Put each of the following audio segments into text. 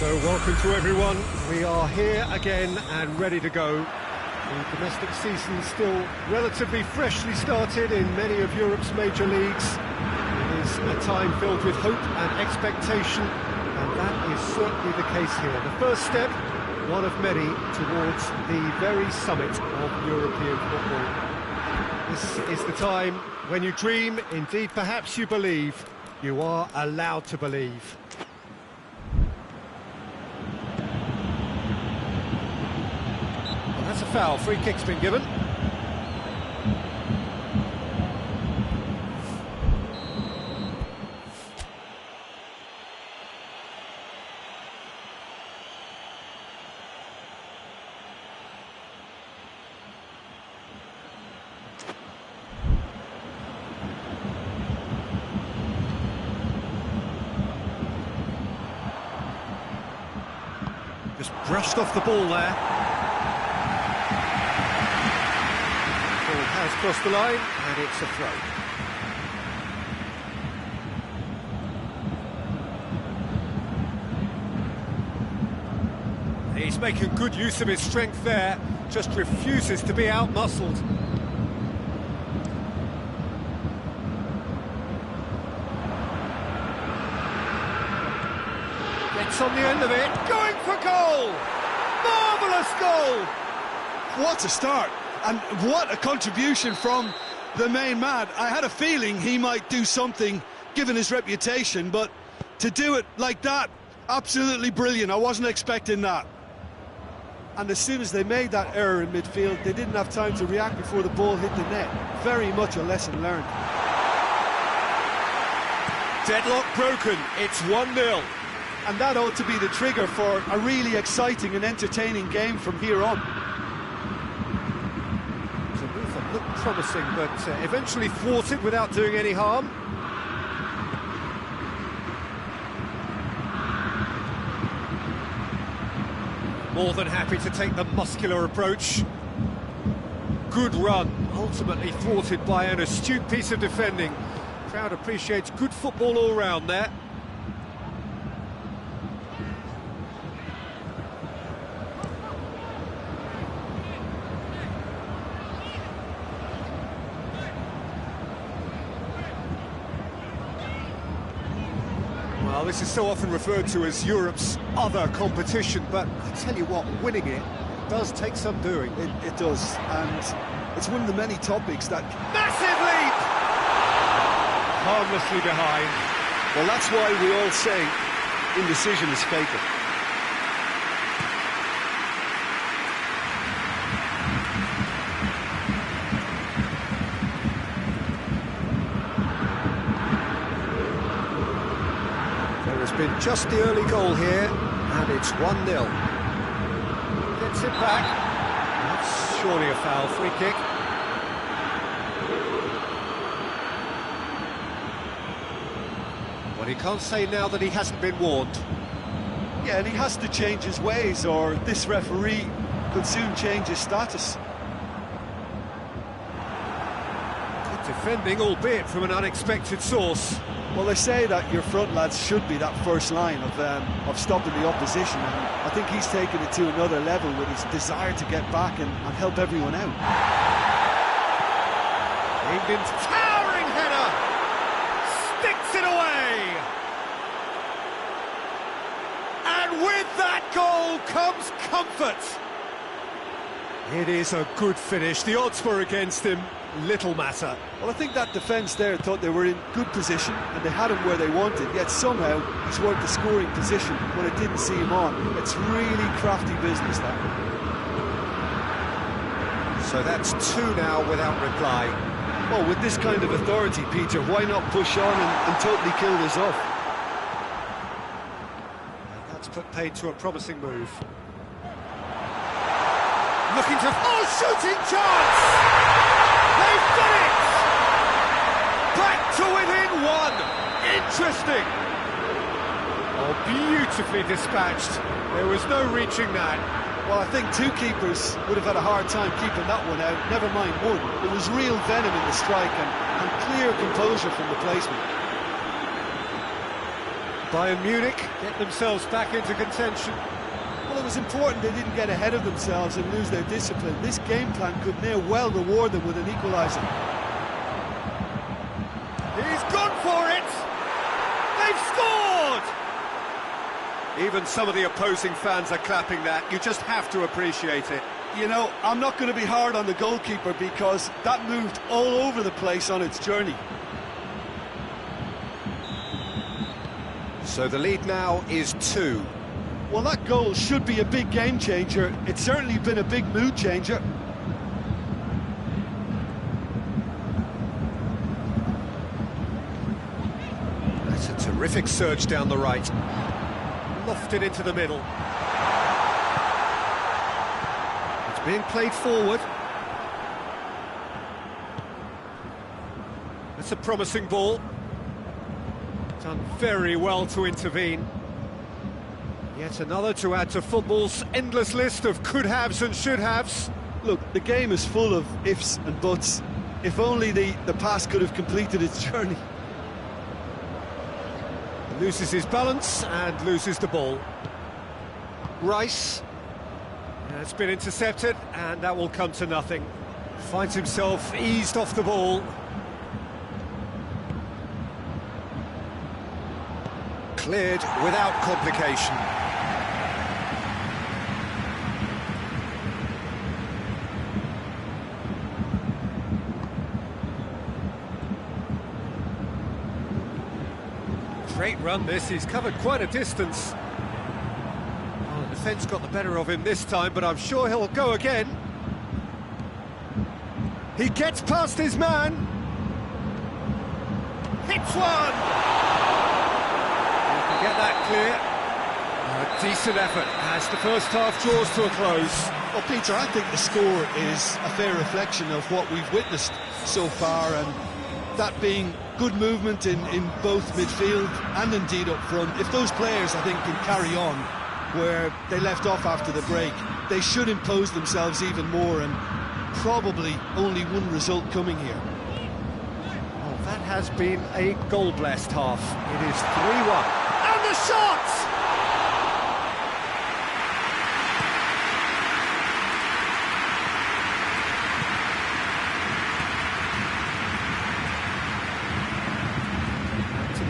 So, welcome to everyone. We are here again and ready to go. The domestic season still relatively freshly started in many of Europe's major leagues. It is a time filled with hope and expectation, and that is certainly the case here. The first step, one of many, towards the very summit of European football. This is the time when you dream, indeed perhaps you believe. You are allowed to believe. That's a foul. Free kick's been given. Just brushed off the ball there. Ball has crossed the line, and it's a throw. He's making good use of his strength there, just refuses to be out-muscled. Gets on the end of it, going for goal! Marvellous goal! What a start, and what a contribution from the main man. I had a feeling he might do something, given his reputation, but to do it like that, absolutely brilliant. I wasn't expecting that. And as soon as they made that error in midfield, they didn't have time to react before the ball hit the net. Very much a lesson learned. Deadlock broken, it's 1-0. And that ought to be the trigger for a really exciting and entertaining game from here on. So move that looked promising, but eventually thwarted without doing any harm. More than happy to take the muscular approach. Good run, ultimately thwarted by an astute piece of defending. Crowd appreciates good football all round there. Well, this is so often referred to as Europe's other competition, but I tell you what, winning it does take some doing. It does, and it's one of the many topics that... Massive leap! Harmlessly behind. Well, that's why we all say indecision is fatal. Been just the early goal here, and it's 1-0. Gets it back. That's surely a foul. Free kick. Well, he can't say now that he hasn't been warned. Yeah, and he has to change his ways, or this referee could soon change his status. Good defending, albeit from an unexpected source. Well, they say that your front lads should be that first line of stopping the opposition, and I think he's taken it to another level with his desire to get back and help everyone out. Aimed in, towering header! Sticks it away! And with that goal comes comfort! It is a good finish. The odds were against him. Little matter. Well, I think that defence there thought they were in good position and they had him where they wanted, yet somehow he's worked the scoring position when it didn't see him on. It's really crafty business, that. So that's 2 now without reply. Well, with this kind of authority, Peter, why not push on and totally kill this off? And that's put paid to a promising move. Looking to... Oh, shooting chance! They've done it! Back to within 1. Interesting. Oh, beautifully dispatched. There was no reaching that. Well, I think 2 keepers would have had a hard time keeping that one out, never mind 1. There was real venom in the strike and clear composure from the placement. Bayern Munich get themselves back into contention. Well, it was important they didn't get ahead of themselves and lose their discipline. This game plan could near well reward them with an equaliser. He's gone for it! They've scored! Even some of the opposing fans are clapping that. You just have to appreciate it. You know, I'm not going to be hard on the goalkeeper because that moved all over the place on its journey. So the lead now is 2. Well, that goal should be a big game changer. It's certainly been a big mood changer. That's a terrific surge down the right. Lofted into the middle. It's being played forward. That's a promising ball. Done very well to intervene. Yet another to add to football's endless list of could-haves and should-haves. Look, the game is full of ifs and buts. If only the pass could have completed its journey. Loses his balance and loses the ball. Rice. It's been intercepted and that will come to nothing. Finds himself eased off the ball. Cleared without complication. Great run this, he's covered quite a distance. Well, the defence got the better of him this time, but I'm sure he'll go again. He gets past his man. Hits one! You can get that clear. A decent effort as the first half draws to a close. Well, Peter, I think the score is a fair reflection of what we've witnessed so far, and that being good movement in both midfield and indeed up front. If those players, I think, can carry on where they left off after the break, they should impose themselves even more, and probably only one result coming here. Well, that has been a goal-blessed half. It is 3-1. And the shot!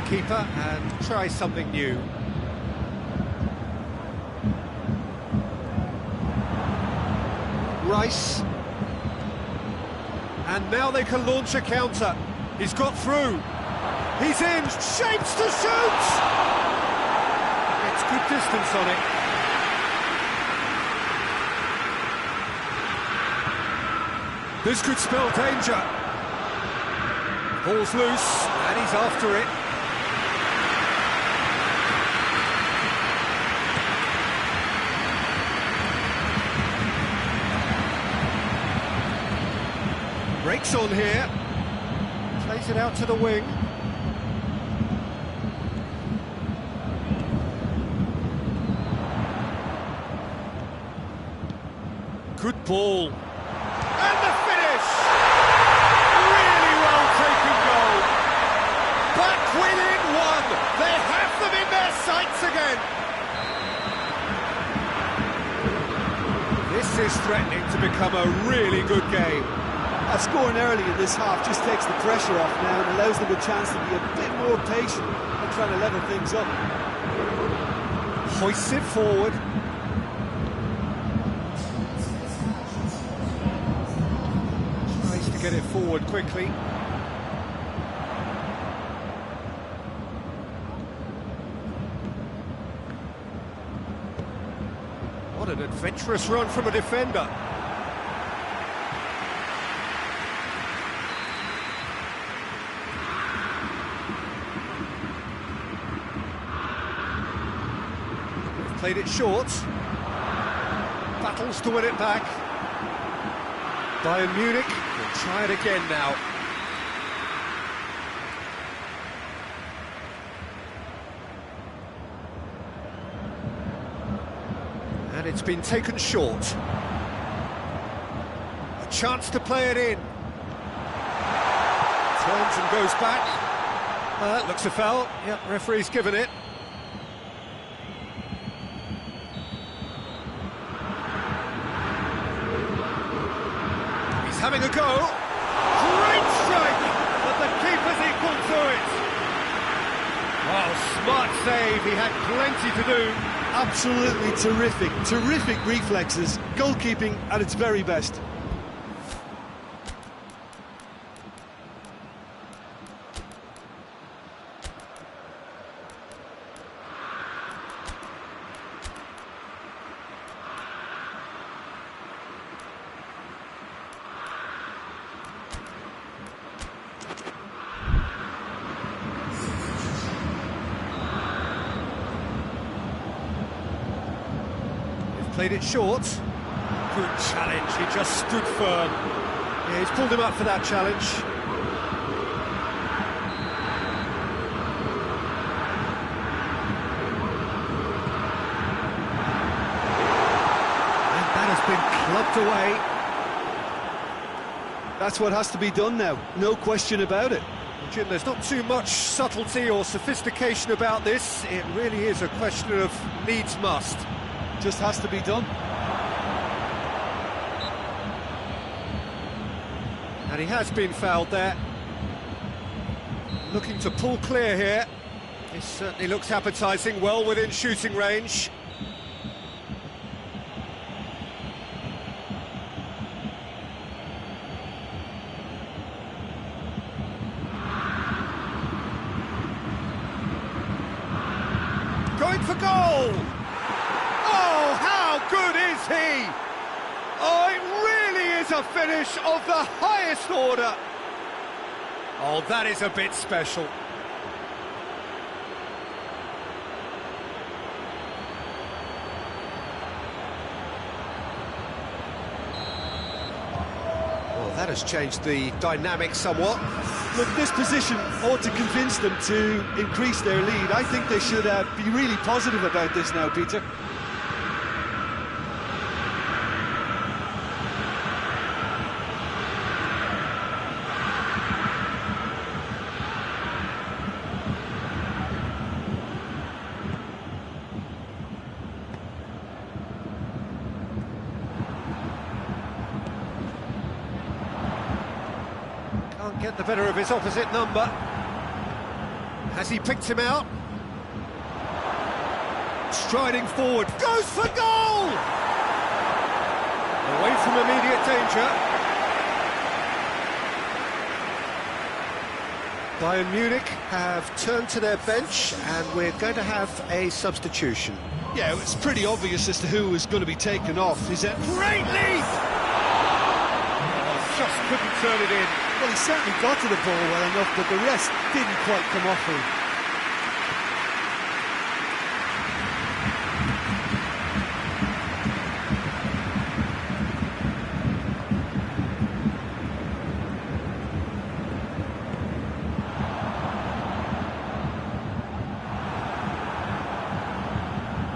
Keeper and try something new. Rice. And now they can launch a counter. He's got through. He's in. Shapes to shoot! It's good distance on it. This could spell danger. Ball's loose and he's after it. Breaks on here, plays it out to the wing. Good ball. And the finish! Really well taken goal. Back within one. They have them in their sights again. This is threatening to become a really good game. Scoring early in this half just takes the pressure off now and allows them a chance to be a bit more patient and trying to level things up. Hoists it forward. Tries to get it forward quickly. What an adventurous run from a defender. Played it short. Battles to win it back. Bayern Munich will try it again now. And it's been taken short. A chance to play it in. Turns and goes back. Looks a foul. Yep, referee's given it. having a go. Great strike, but the keeper's equal to it. Well, smart save, he had plenty to do. Absolutely terrific reflexes, goalkeeping at its very best. Played it short. Good challenge, he just stood firm. Yeah, he's pulled him up for that challenge. And that has been clubbed away. That's what has to be done now, no question about it. Jim, there's not too much subtlety or sophistication about this. It really is a question of needs must. Just has to be done. And he has been fouled there. Looking to pull clear here. This certainly looks appetising, well within shooting range. Going for goal! Oh, how good is he? Oh, it really is a finish of the highest order. Oh, that is a bit special. Well, that has changed the dynamic somewhat. Look, this position ought to convince them to increase their lead. I think they should be really positive about this now, Peter. Can't get the better of his opposite number. Has he picked him out? Striding forward, goes for goal! Away from immediate danger. Bayern Munich have turned to their bench and we're going to have a substitution. Yeah, it's pretty obvious as to who is going to be taken off. Is it? Great lead! Oh, just couldn't turn it in. Well, he certainly got to the ball well enough, but the rest didn't quite come off for him.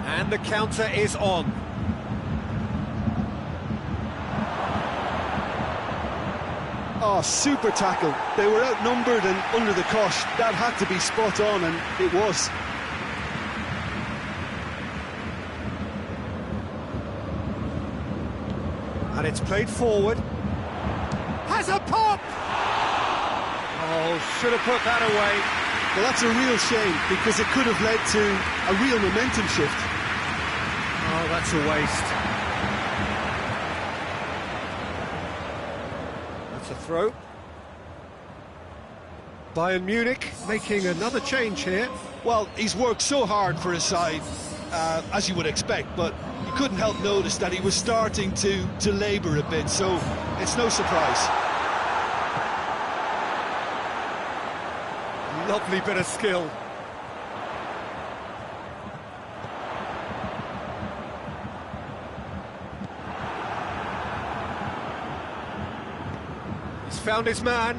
And the counter is on. Oh, super tackle. They were outnumbered and under the cosh. That had to be spot on, and it was. And it's played forward. Has a pop! Oh, should have put that away. Well, that's a real shame, because it could have led to a real momentum shift. Oh, that's a waste. That's a throw. Bayern Munich making another change here. Well, he's worked so hard for his side, as you would expect, but you couldn't help notice that he was starting to labour a bit, so it's no surprise. Lovely bit of skill. He's found his man.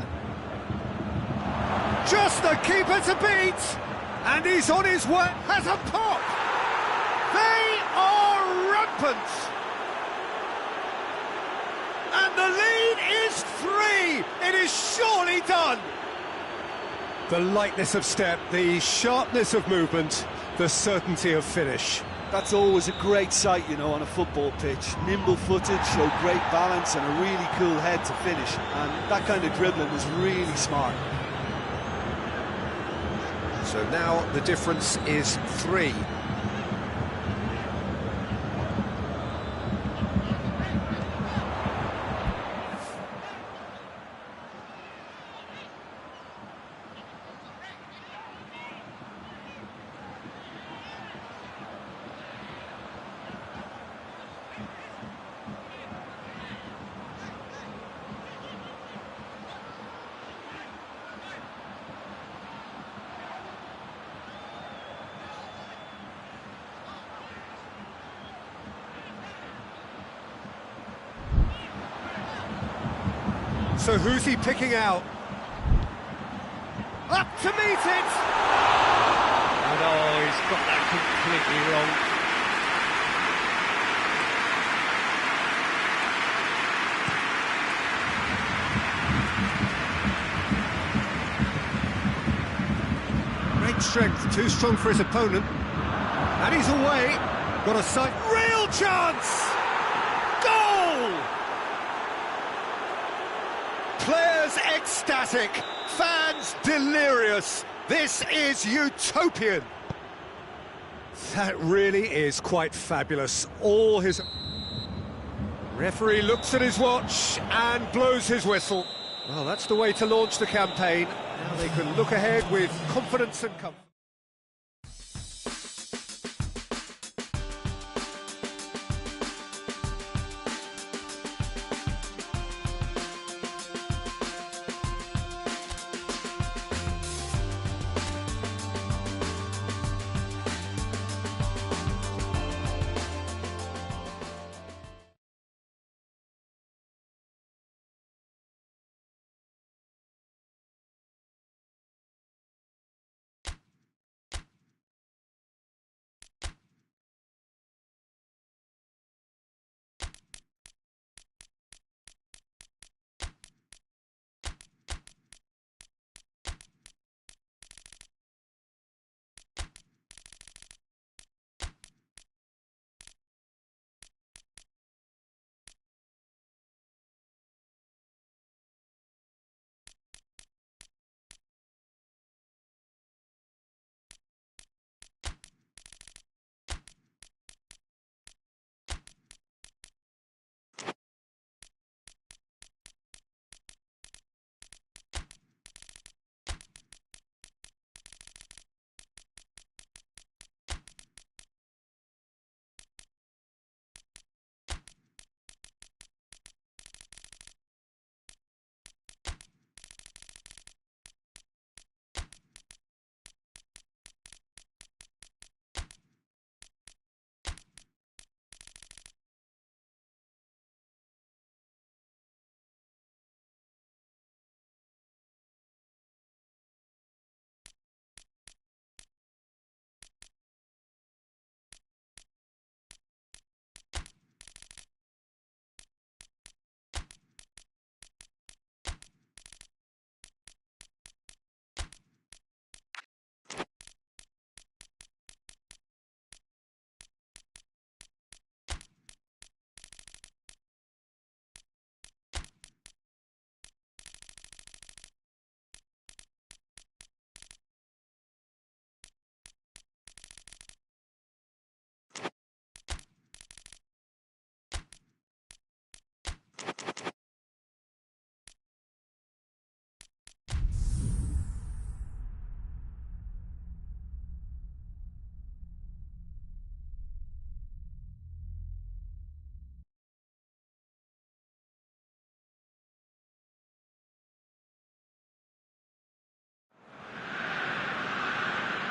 Just the keeper to beat! And he's on his way. Has a pop! They are rampant! And the lead is 3! It is surely done! The lightness of step, the sharpness of movement, the certainty of finish. That's always a great sight, you know, on a football pitch. Nimble-footed, show great balance and a really cool head to finish. And that kind of dribbling is really smart. So now the difference is 3. So who's he picking out? Up to meet it! And oh, he's got that completely wrong. Great strength, too strong for his opponent. And he's away. Got a sight. Real chance! Goal! Players ecstatic, fans delirious. This is utopian. That really is quite fabulous. All his... Referee looks at his watch and blows his whistle. Well, that's the way to launch the campaign. Now they can look ahead with confidence and comfort.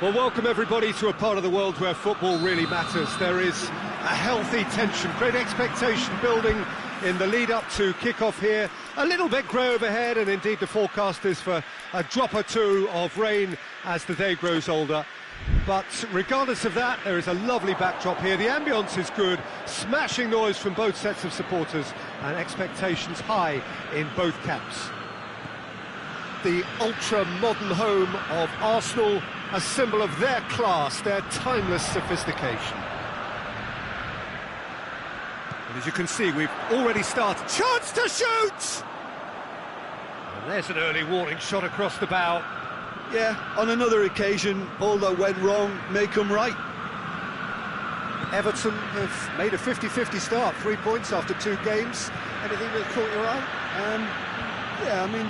Well, welcome everybody to a part of the world where football really matters. There is a healthy tension, great expectation building in the lead-up to kick-off here. A little bit grey overhead, and indeed the forecast is for a drop or two of rain as the day grows older. But regardless of that, there is a lovely backdrop here. The ambience is good, smashing noise from both sets of supporters, and expectations high in both camps. The ultra-modern home of Arsenal, a symbol of their class, their timeless sophistication. And as you can see, we've already started. Chance to shoot! And there's an early warning shot across the bow. Yeah, on another occasion, all that went wrong may come right. Everton have made a 50-50 start, 3 points after 2 games. Anything that caught your eye? Yeah, I mean,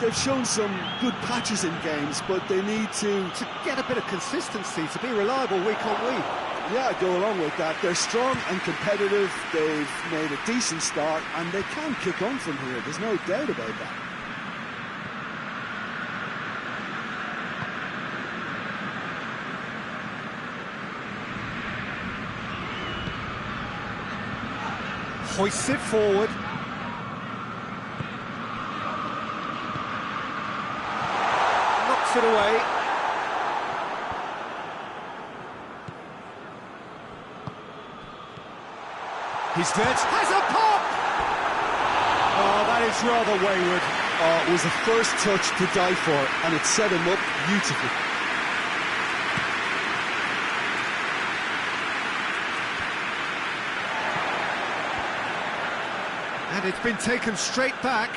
they've shown some good patches in games, but they need to Get a bit of consistency, to be reliable week on week. Yeah, I go along with that. They're strong and competitive, they've made a decent start, and they can kick on from here, there's no doubt about that. Hoists it forward. Knocks it away. He's dead. Has a pop! Oh, that is rather wayward. It was a first touch to die for, and it set him up beautifully. And it's been taken straight back.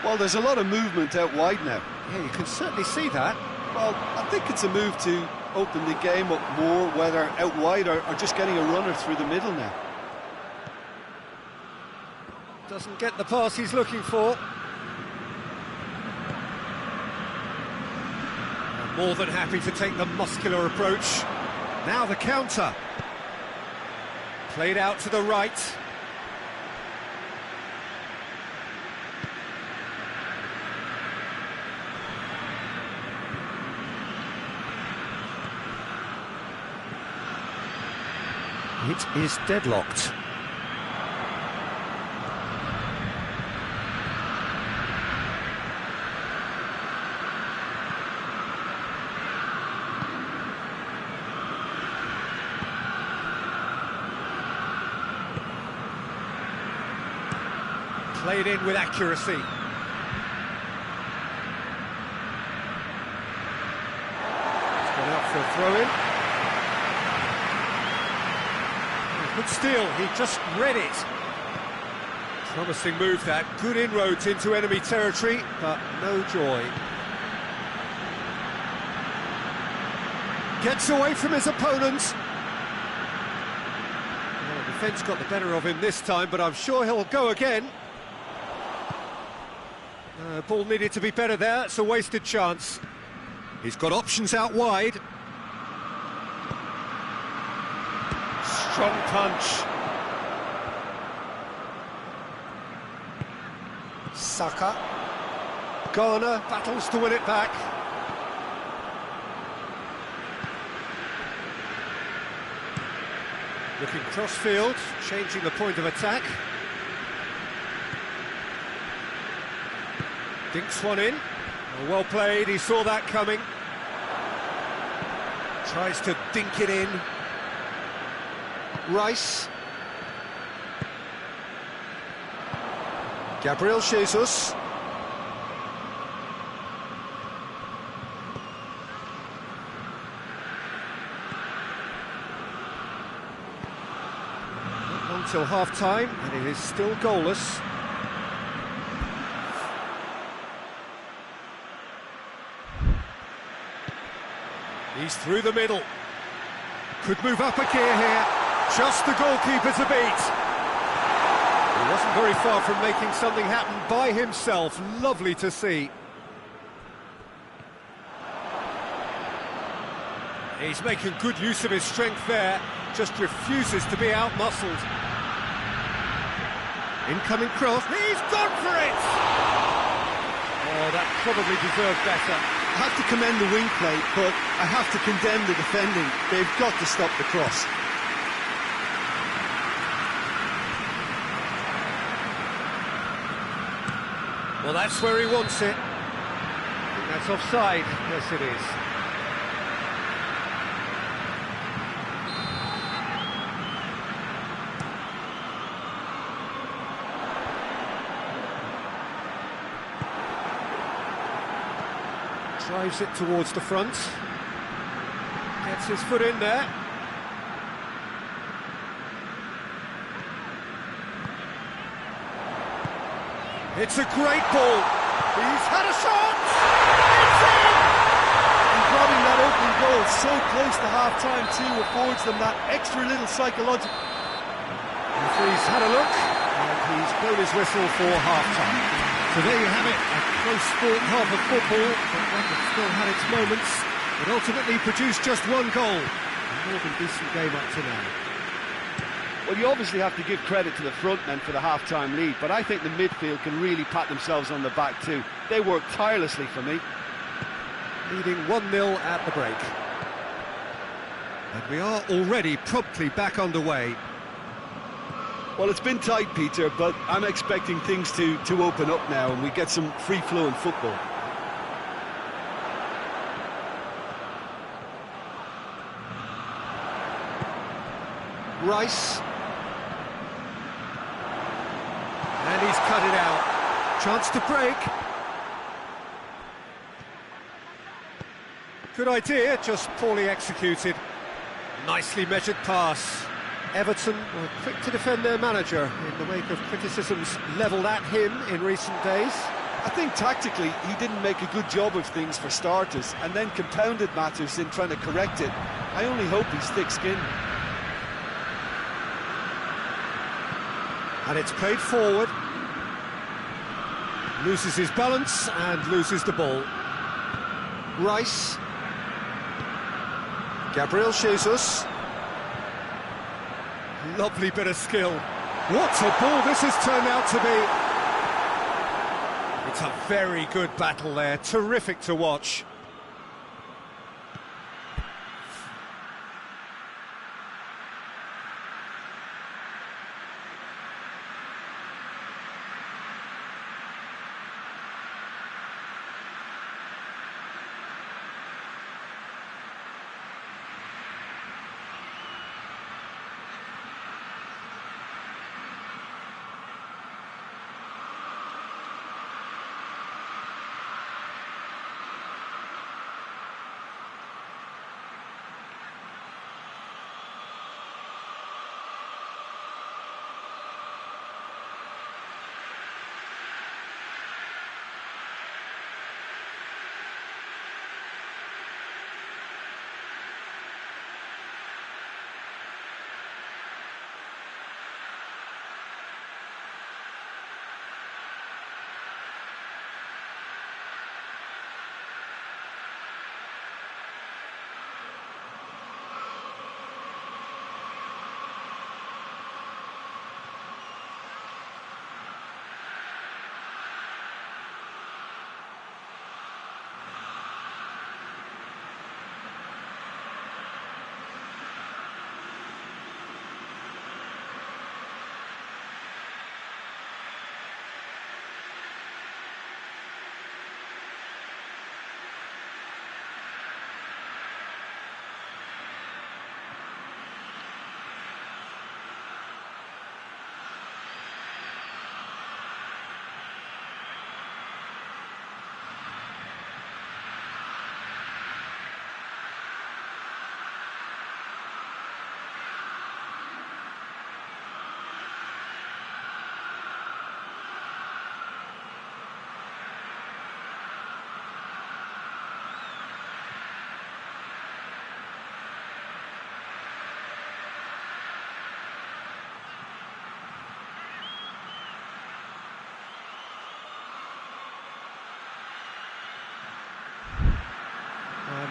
Well, there's a lot of movement out wide now. Yeah, you can certainly see that. Well, I think it's a move to open the game up more, whether out wide or just getting a runner through the middle now. Doesn't get the pass he's looking for. And more than happy to take the muscular approach. Now the counter. Played out to the right. It is deadlocked. Played in with accuracy. It's gone out for a throw-in. Good steal, he just read it. Promising move that, good inroads into enemy territory, but no joy. Gets away from his opponent. Well, the defence got the better of him this time, but I'm sure he'll go again. Ball needed to be better there, it's a wasted chance. He's got options out wide. Strong punch. Saka. Garner battles to win it back. Looking cross-field, changing the point of attack. Dinks one in. Well played, he saw that coming. Tries to dink it in. Rice. Gabriel Jesus. Not long till half-time, and it is still goalless. He's through the middle. Could move up a gear here. Just the goalkeeper to beat. He wasn't very far from making something happen by himself. Lovely to see. He's making good use of his strength there. Just refuses to be out-muscled. Incoming cross. He's gone for it! Oh, that probably deserved better. I have to commend the wing play, but I have to condemn the defending. They've got to stop the cross. Well, that's where he wants it. I think that's offside. Yes, it is. Drives it towards the front. Gets his foot in there. It's a great ball. He's had a shot. It's in! And grabbing that opening goal so close to half-time too affords them that extra little psychological... Referee's had a look, and he's blown his whistle for half-time. So there you have it, a close sport half of football, but one that still had its moments. It ultimately produced just one goal. A more than decent game up to now. Well, you obviously have to give credit to the front men for the half-time lead, but I think the midfield can really pat themselves on the back too. They worked tirelessly for me. Leading 1-0 at the break. And we are already promptly back underway. Well, it's been tight, Peter, but I'm expecting things to open up now and we get some free-flowing football. Rice. And he's cut it out. Chance to break. Good idea, just poorly executed. Nicely measured pass. Everton were quick to defend their manager in the wake of criticisms levelled at him in recent days. I think tactically he didn't make a good job of things for starters, and then compounded matters in trying to correct it. I only hope he's thick-skinned. And it's played forward. Loses his balance and loses the ball. Rice. Gabriel Jesus. Lovely bit of skill. What a ball this has turned out to be. It's a very good battle there. Terrific to watch.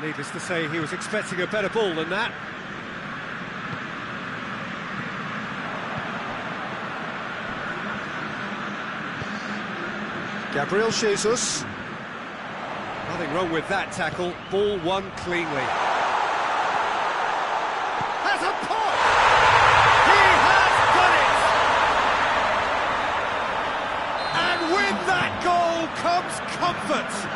Needless to say, he was expecting a better ball than that. Gabriel Jesus. Nothing wrong with that tackle. Ball won cleanly. Has a point! He has done it! And with that goal comes comfort.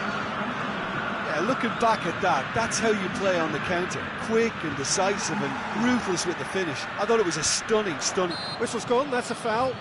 Looking back at that, that's how you play on the counter. Quick and decisive and ruthless with the finish. I thought it was a stunning... Whistle's gone, that's a foul.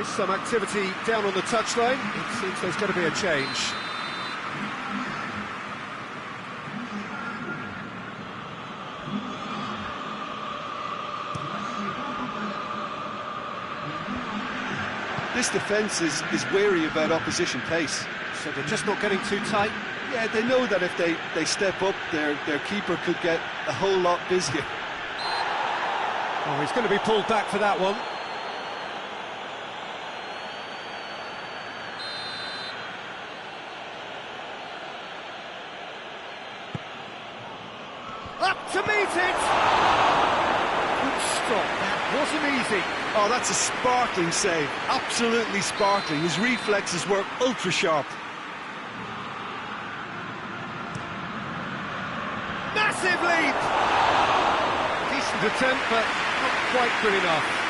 There's some activity down on the touchline. It seems there's going to be a change. This defence is wary about opposition pace. So they're just not getting too tight. Yeah, they know that if they step up, their keeper could get a whole lot busier. Oh, he's going to be pulled back for that one. Up to meet it! Good stop, that wasn't easy. Oh, that's a sparkling save. Absolutely sparkling. His reflexes were ultra sharp. Massive leap! Decent attempt, but not quite good enough.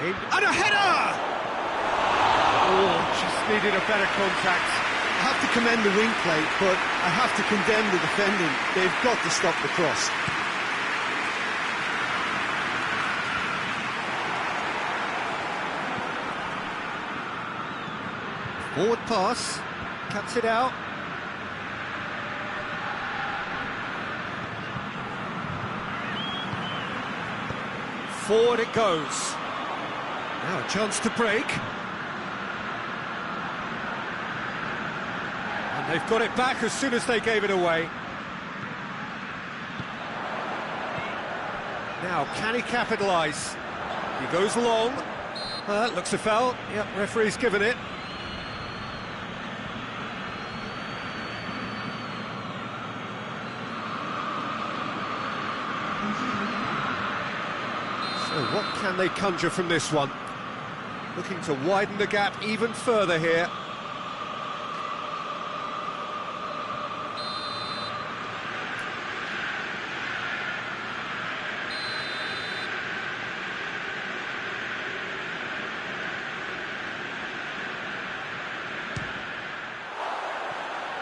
And a header! Oh, just needed a better contact. I have to commend the wing play, but I have to condemn the defending. They've got to stop the cross. Forward pass, cuts it out. Forward it goes. Now a chance to break. And they've got it back as soon as they gave it away. Now, can he capitalise? He goes long. Looks a foul. Yep, referee's given it. So what can they conjure from this one? Looking to widen the gap even further here.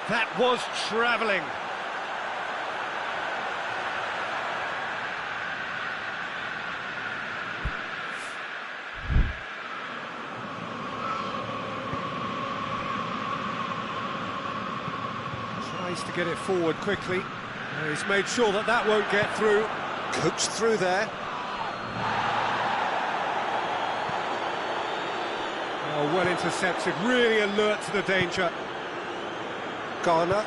That was travelling. Tries to get it forward quickly. He's made sure that that won't get through. Coached through there. Oh, well intercepted, really alert to the danger. Garner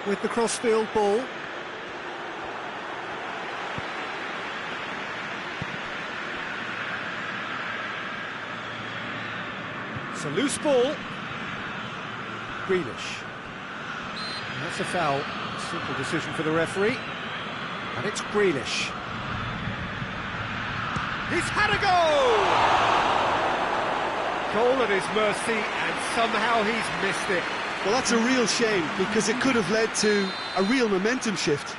with the crossfield ball. It's a loose ball. Grealish. That's a foul. Simple decision for the referee. And it's Grealish. He's had a goal! Goal at his mercy, and somehow he's missed it. Well, that's a real shame, because it could have led to a real momentum shift.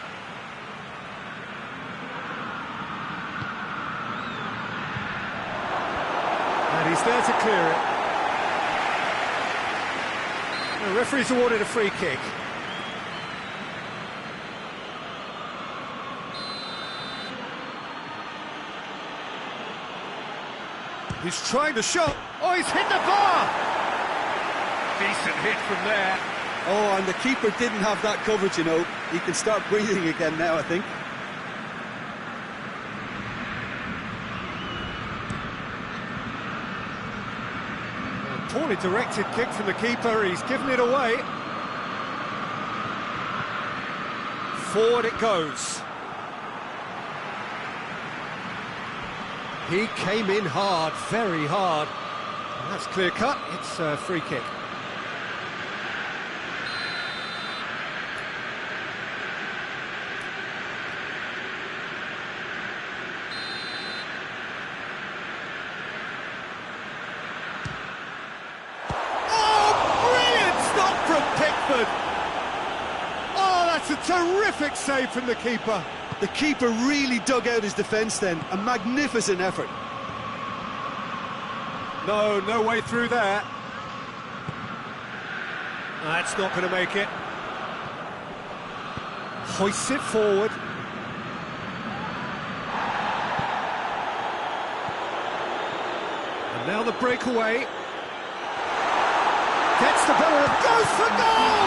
And he's there to clear it. The referee's awarded a free kick. He's trying to shot. Oh, he's hit the bar! Decent hit from there. Oh, and the keeper didn't have that coverage, you know. He can start breathing again now, I think. A poorly directed kick from the keeper. He's given it away. Forward it goes. He came in hard, very hard. And that's clear cut. It's a free kick. third. Oh, that's a terrific save from the keeper. The keeper really dug out his defence then. A magnificent effort. No way through there. That's not going to make it. Hoists it forward. And now the breakaway. Gets the ball, goes for goal!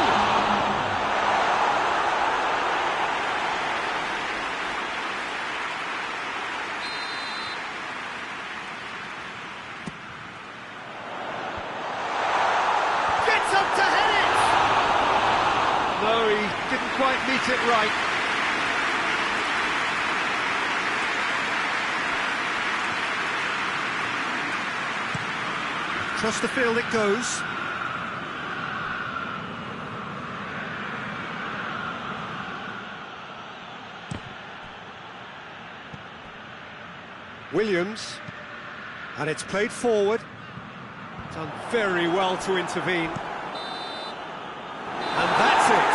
Gets up to head it! No, he didn't quite meet it right. Across the field it goes. Williams, and it's played forward. Done very well to intervene. And that's it.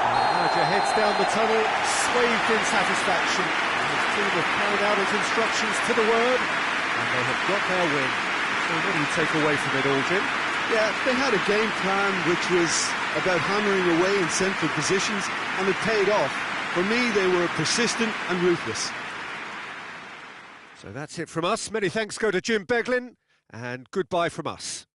Manager heads down the tunnel, swathed in satisfaction. And his team have carried out his instructions to the word, and they have got their win. So what do you take away from it all, Jim? Yeah, they had a game plan which was about hammering away in central positions, and it paid off. For me, they were persistent and ruthless. So that's it from us. Many thanks go to Jim Beglin, and goodbye from us.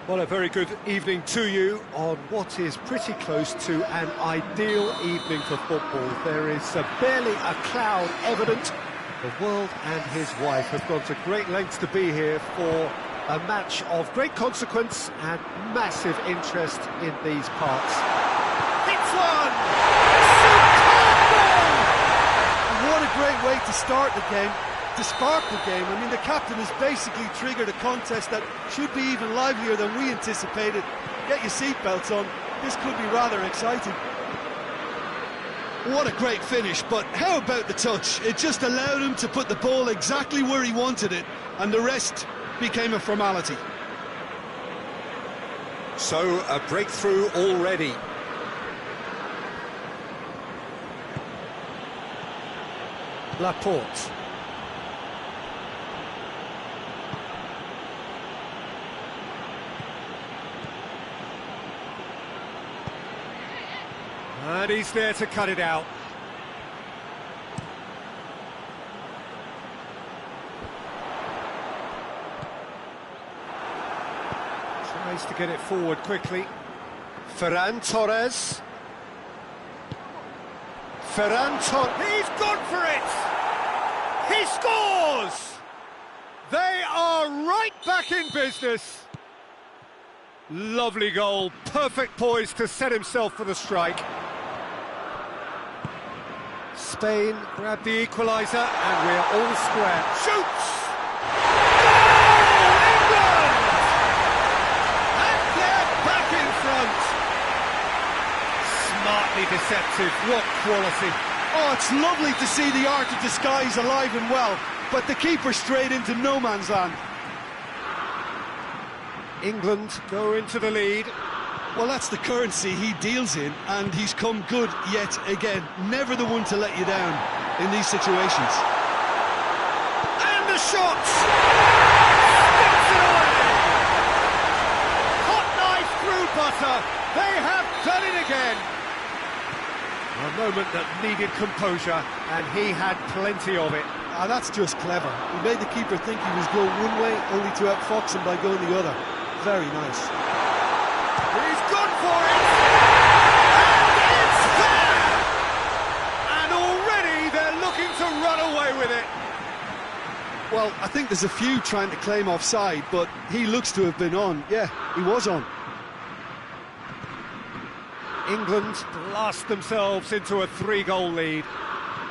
Well, a very good evening to you on what is pretty close to an ideal evening for football. There is barely a cloud evident. The world and his wife have gone to great lengths to be here for a match of great consequence and massive interest in these parts. Hits one! What a great way to start the game, to spark the game. I mean, the captain has basically triggered a contest that should be even livelier than we anticipated. Get your seatbelts on, this could be rather exciting. What a great finish, but how about the touch? It just allowed him to put the ball exactly where he wanted it, and the rest became a formality. So, a breakthrough already. Laporte. And he's there to cut it out. Tries to get it forward quickly. Ferran Torres. Ferran Torres. He's gone for it! He scores! They are right back in business. Lovely goal. Perfect poise to set himself for the strike. Spain grab the equaliser and we're all square. Shoots! Goal! England! And they're back in front. Smartly deceptive, what quality. Oh, it's lovely to see the art of disguise alive and well, but the keeper straight into no man's land. England go into the lead. Well, that's the currency he deals in, and he's come good yet again. Never the one to let you down in these situations. And the shot! Skips it away! Hot knife through butter. They have done it again. A moment that needed composure, and he had plenty of it. Ah, that's just clever. He made the keeper think he was going one way, only to outfox him by going the other. Very nice. He's gone for it! And it's there! And already they're looking to run away with it. Well, I think there's a few trying to claim offside, but he looks to have been on. Yeah, he was on. England blast themselves into a 3-goal lead.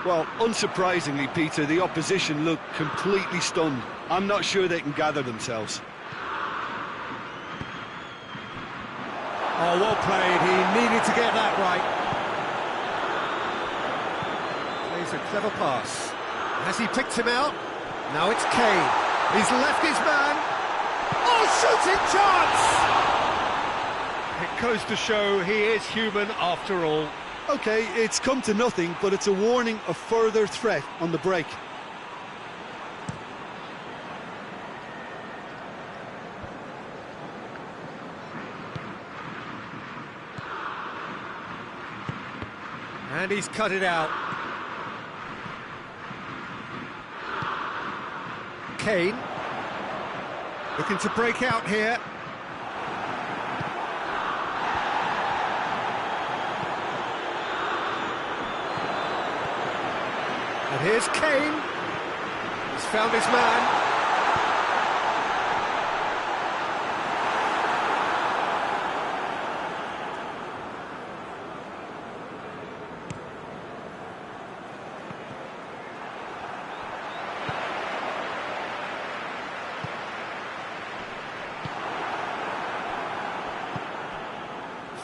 Well, unsurprisingly, Peter, the opposition look completely stunned. I'm not sure they can gather themselves. Oh, well played. He needed to get that right. Plays a clever pass. Has he picked him out? Now it's Kane. He's left his man. Oh, shooting chance! It goes to show he is human after all. OK, it's come to nothing, but it's a warning of further threat on the break. And he's cut it out. Kane looking to break out here. And here's Kane. He's found his man.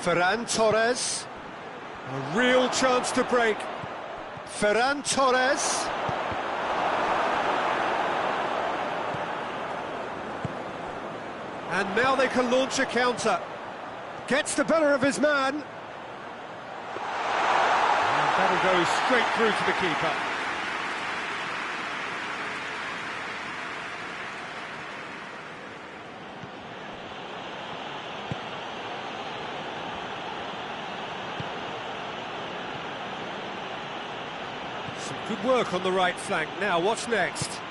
Ferran Torres, a real chance to break. Ferran Torres. And now they can launch a counter. Gets the better of his man. And that'll go straight through to the keeper. Some good work on the right flank. Now, what's next?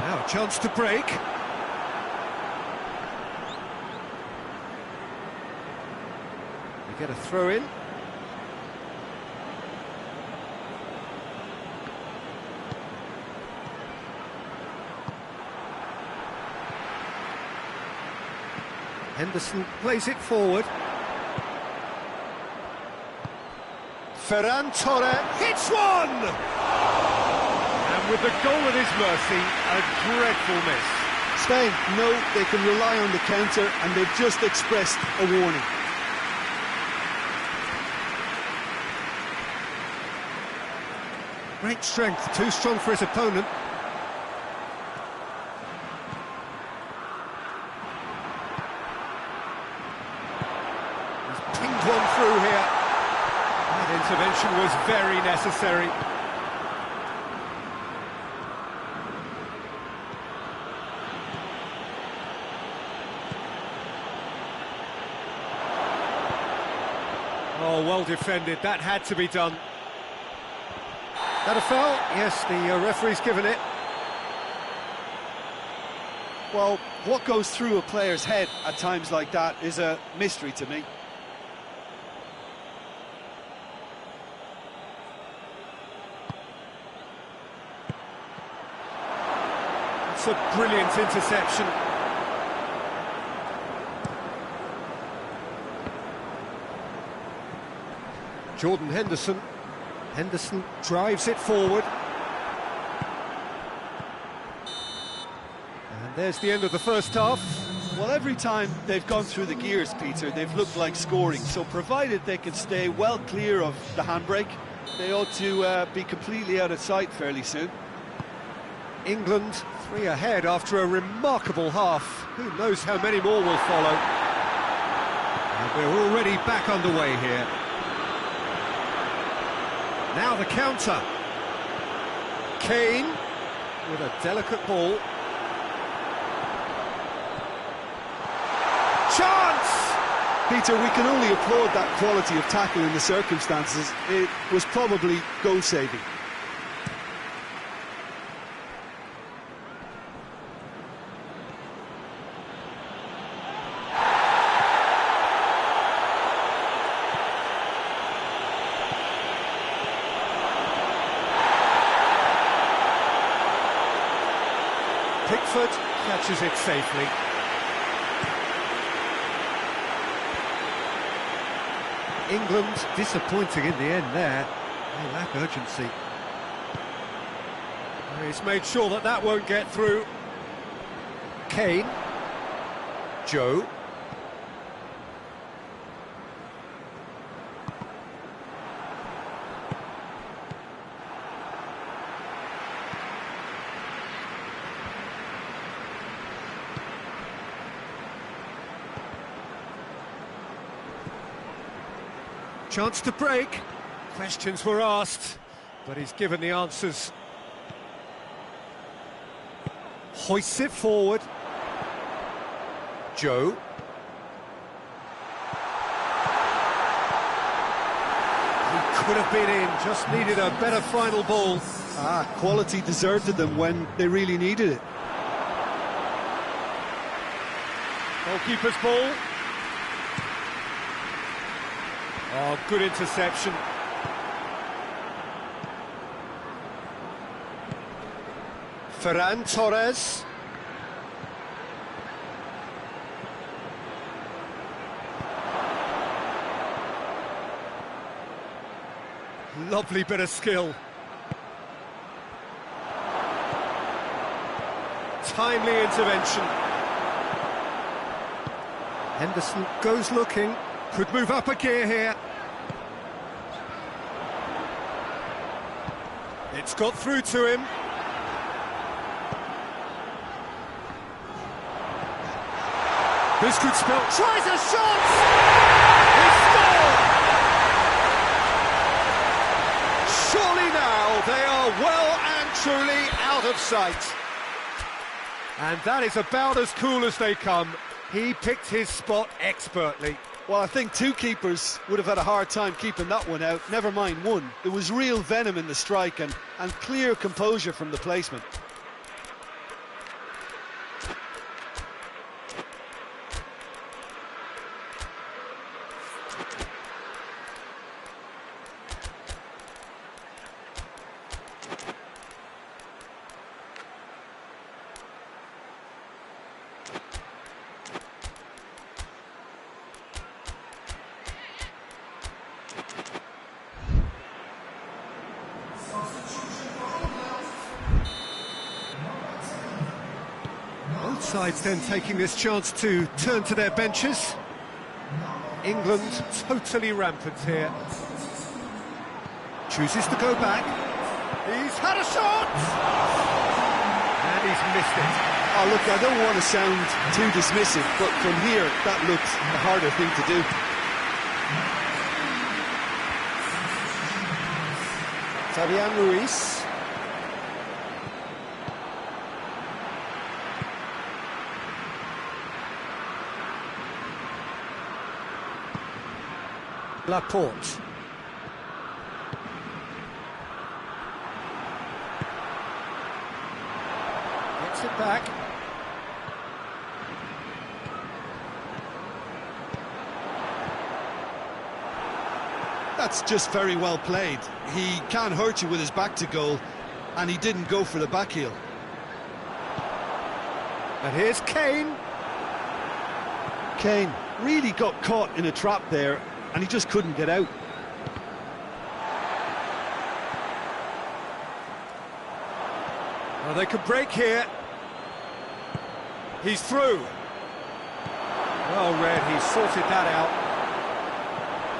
Now a chance to break. We get a throw in. Henderson plays it forward. Ferran Torres hits one! And with the goal at his mercy, a dreadful miss. Spain know they can rely on the counter, and they've just expressed a warning. Great strength, too strong for his opponent. He's pinged one through here. That intervention was very necessary. Oh, well defended, that had to be done. That a foul? Yes, the referee's given it. Well, what goes through a player's head at times like that is a mystery to me. It's a brilliant interception. Jordan Henderson. Henderson drives it forward. And there's the end of the first half. Well, every time they've gone through the gears, Peter, they've looked like scoring. So provided they can stay well clear of the handbrake, they ought to be completely out of sight fairly soon. England 3 ahead after a remarkable half. Who knows how many more will follow. And we're already back underway here. Now the counter. Kane with a delicate ball. Chance! Peter, we can only applaud that quality of tackle in the circumstances. It was probably goal-saving. Pickford catches it safely. England disappointing in the end there. They lack urgency. He's made sure that that won't get through. Kane. Joe. Chance to break. Questions were asked, but he's given the answers. Hoists it forward. Joe. He could have been in, just needed a better final ball. Quality deserted them when they really needed it. Goalkeeper's ball. Oh, good interception. Ferran Torres. Lovely bit of skill. Timely intervention. Henderson goes looking. Could move up a gear here. It's got through to him. This could spell... Tries a shot! He scored! Surely now they are well and truly out of sight. And that is about as cool as they come. He picked his spot expertly. Well, I think two keepers would have had a hard time keeping that one out, never mind one. There was real venom in the strike and clear composure from the placement. sides then taking this chance to turn to their benches. England totally rampant here. Chooses to go back. He's had a shot! And he's missed it. Oh, look, I don't want to sound too dismissive, but from here, that looks a harder thing to do. Fabian Ruiz. Laporte. Gets it back. That's just very well played. He can hurt you with his back to goal, and he didn't go for the back heel. And here's Kane. Kane really got caught in a trap there, and he just couldn't get out. Well, they could break here. He's through. Well read, he sorted that out.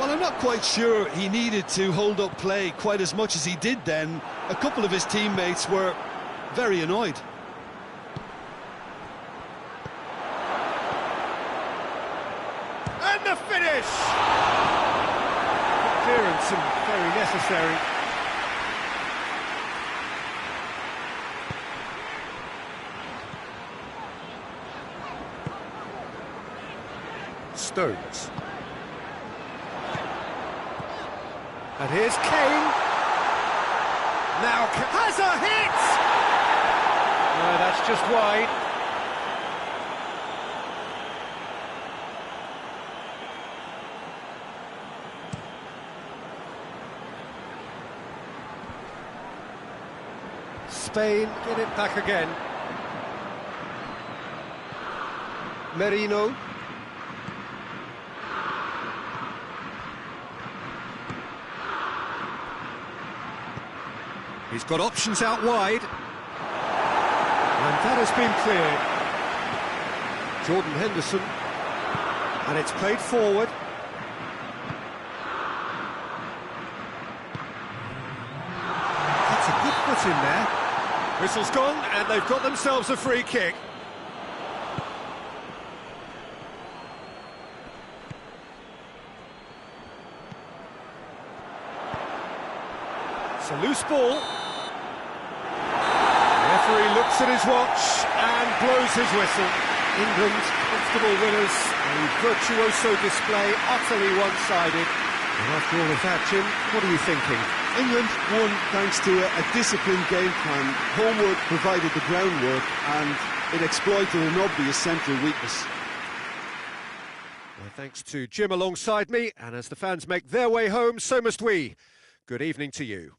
Well, I'm not quite sure he needed to hold up play quite as much as he did then. A couple of his teammates were very annoyed. And the finish! Clearance and very necessary. Stones. And here's Kane. Now has a hit! No, that's just wide. Spain get it back again. Merino. He's got options out wide. And that has been cleared. Jordan Henderson. And it's played forward. That's a good foot in there. Whistle's gone, and they've got themselves a free kick. It's a loose ball. The referee looks at his watch and blows his whistle. England, comfortable winners, a virtuoso display, utterly one-sided. And after all of that, Jim, what are you thinking? England won thanks to a disciplined game plan. Homewood provided the groundwork, and it exploited an obvious central weakness. Well, thanks to Jim alongside me, and as the fans make their way home, so must we. Good evening to you.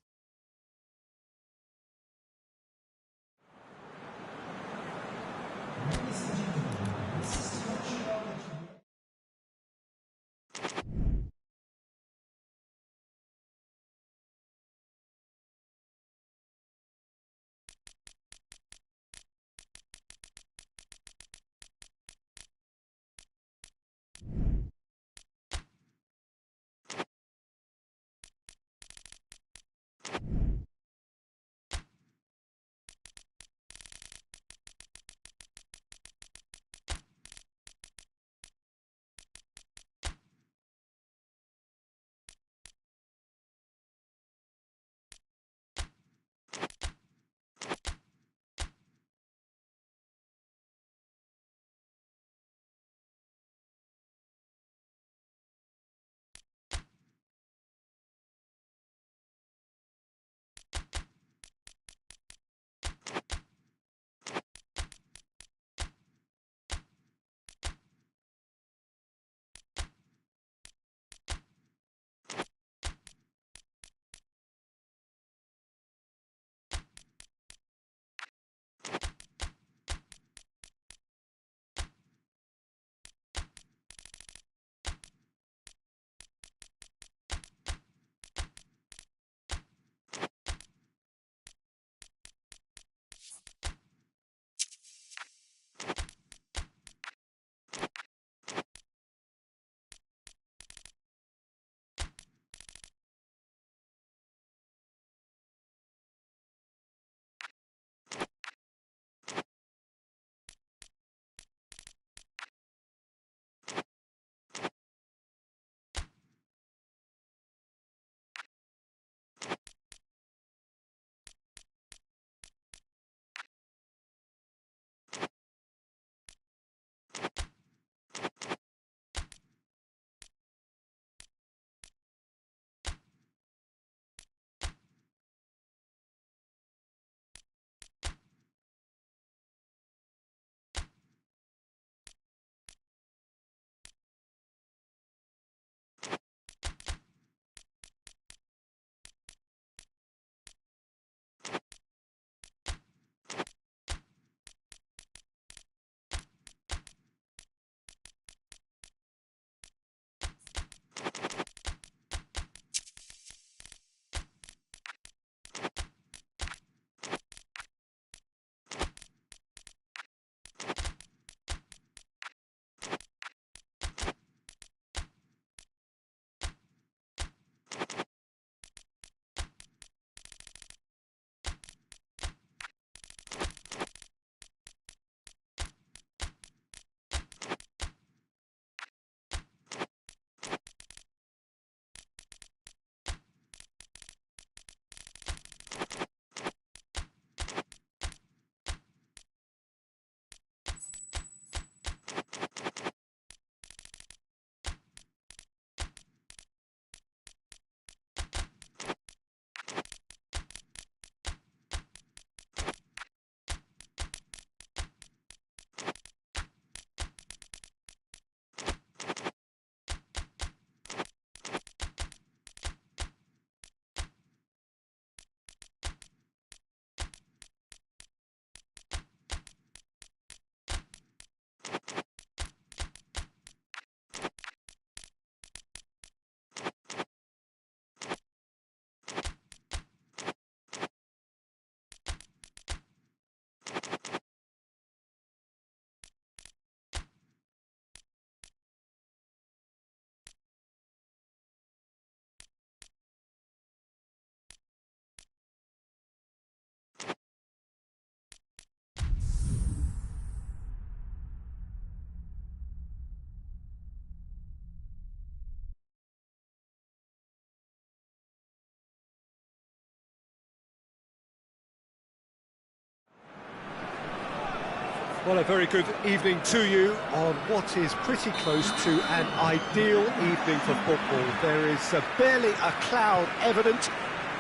Well, a very good evening to you on what is pretty close to an ideal evening for football. There is barely a cloud evident.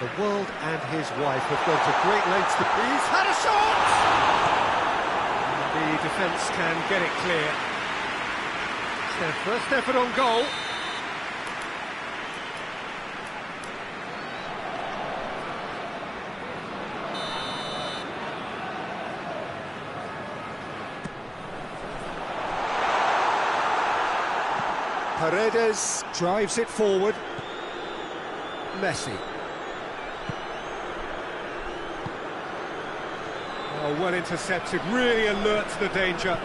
The world and his wife have gone to great lengths to... He's had a shot! And the defence can get it clear. It's their first effort on goal. Paredes drives it forward. Messi. Oh, well intercepted, really alert to the danger.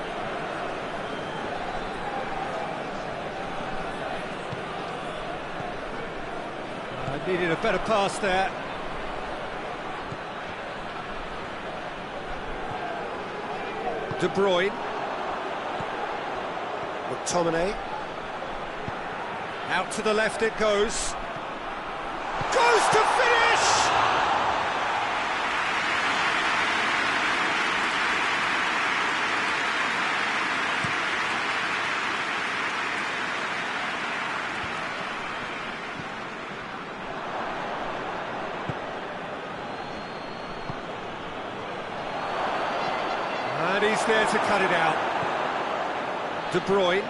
Needed a better pass there. De Bruyne. McTominay. Out to the left it goes. Goes to finish! And he's there to cut it out. De Bruyne.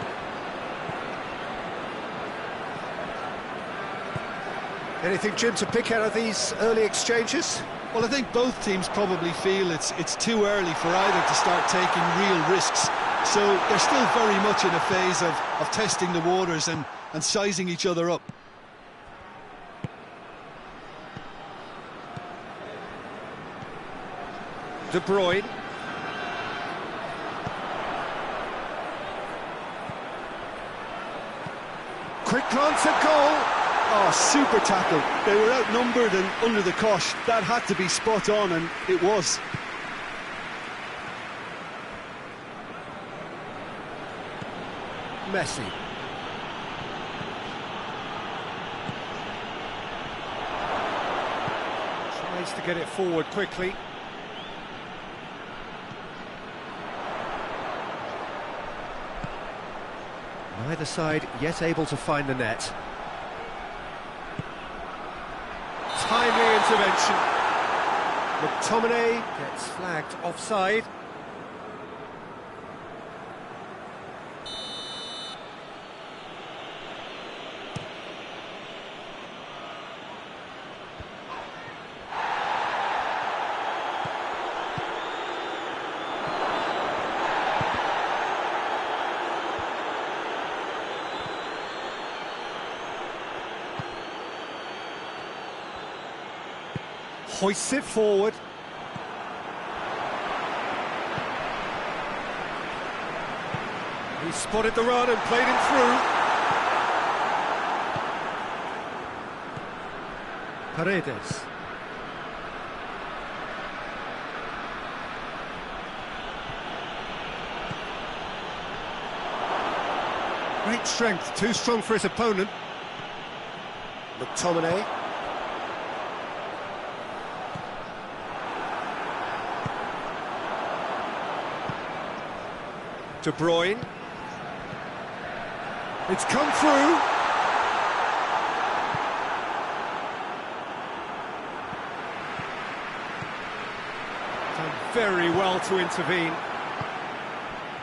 Anything, Jim, to pick out of these early exchanges? Well, I think both teams probably feel it's too early for either to start taking real risks. So they're still very much in a phase of testing the waters and sizing each other up. De Bruyne. Quick glance at goal. Oh, super tackle. They were outnumbered and under the cosh. That had to be spot on, and it was. Messi. Tries to get it forward quickly. Neither side yet able to find the net. Timely intervention. McTominay gets flagged offside. Hoists it forward. He spotted the run and played him through. Paredes. Great strength, too strong for his opponent. McTominay. De Bruyne. It's come through. Done very well to intervene.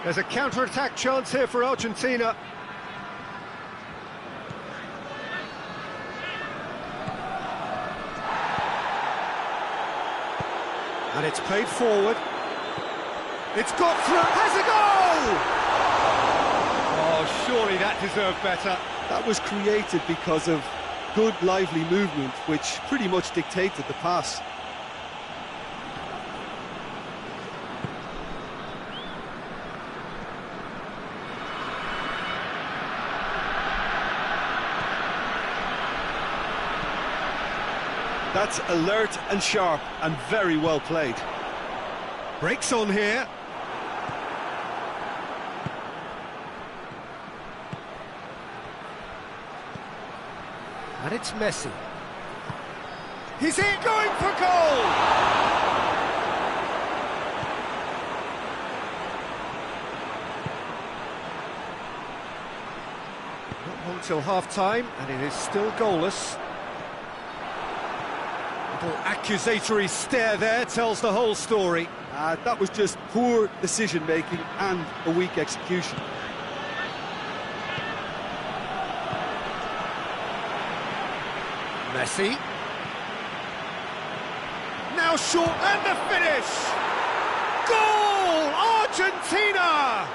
There's a counter-attack chance here for Argentina. And it's played forward. It's got through, has a goal! Oh, surely that deserved better. That was created because of good, lively movement, which pretty much dictated the pass. That's alert and sharp and very well played. Breaks on here. And it's Messi. He's in, going for goal! On till half-time, and it is still goalless. Little accusatory stare there tells the whole story. That was just poor decision-making and a weak execution. Messi. Now short, and the finish! Goal! Argentina!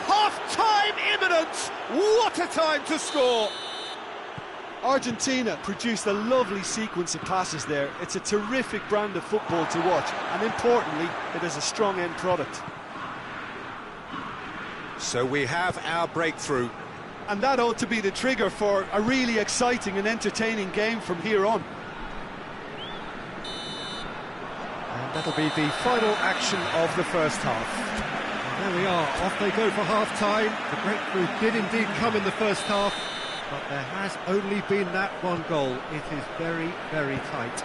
Half-time imminent! What a time to score! Argentina produced a lovely sequence of passes there. It's a terrific brand of football to watch, and importantly, it is a strong end product. So we have our breakthrough. And that ought to be the trigger for a really exciting and entertaining game from here on. And that'll be the final action of the first half. And there we are, off they go for half-time. The breakthrough did indeed come in the first half, but there has only been that one goal. It is very, very tight.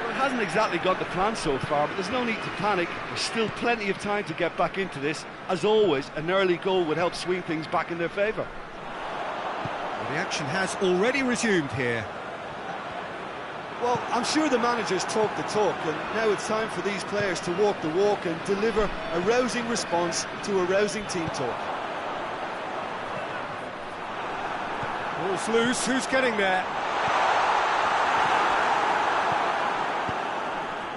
Well, it hasn't exactly got the plan so far, but there's no need to panic. There's still plenty of time to get back into this. As always, an early goal would help swing things back in their favour. Well, the action has already resumed here. Well, I'm sure the managers talk the talk, and now it's time for these players to walk the walk and deliver a rousing response to a rousing team talk. Ball's loose, who's getting there?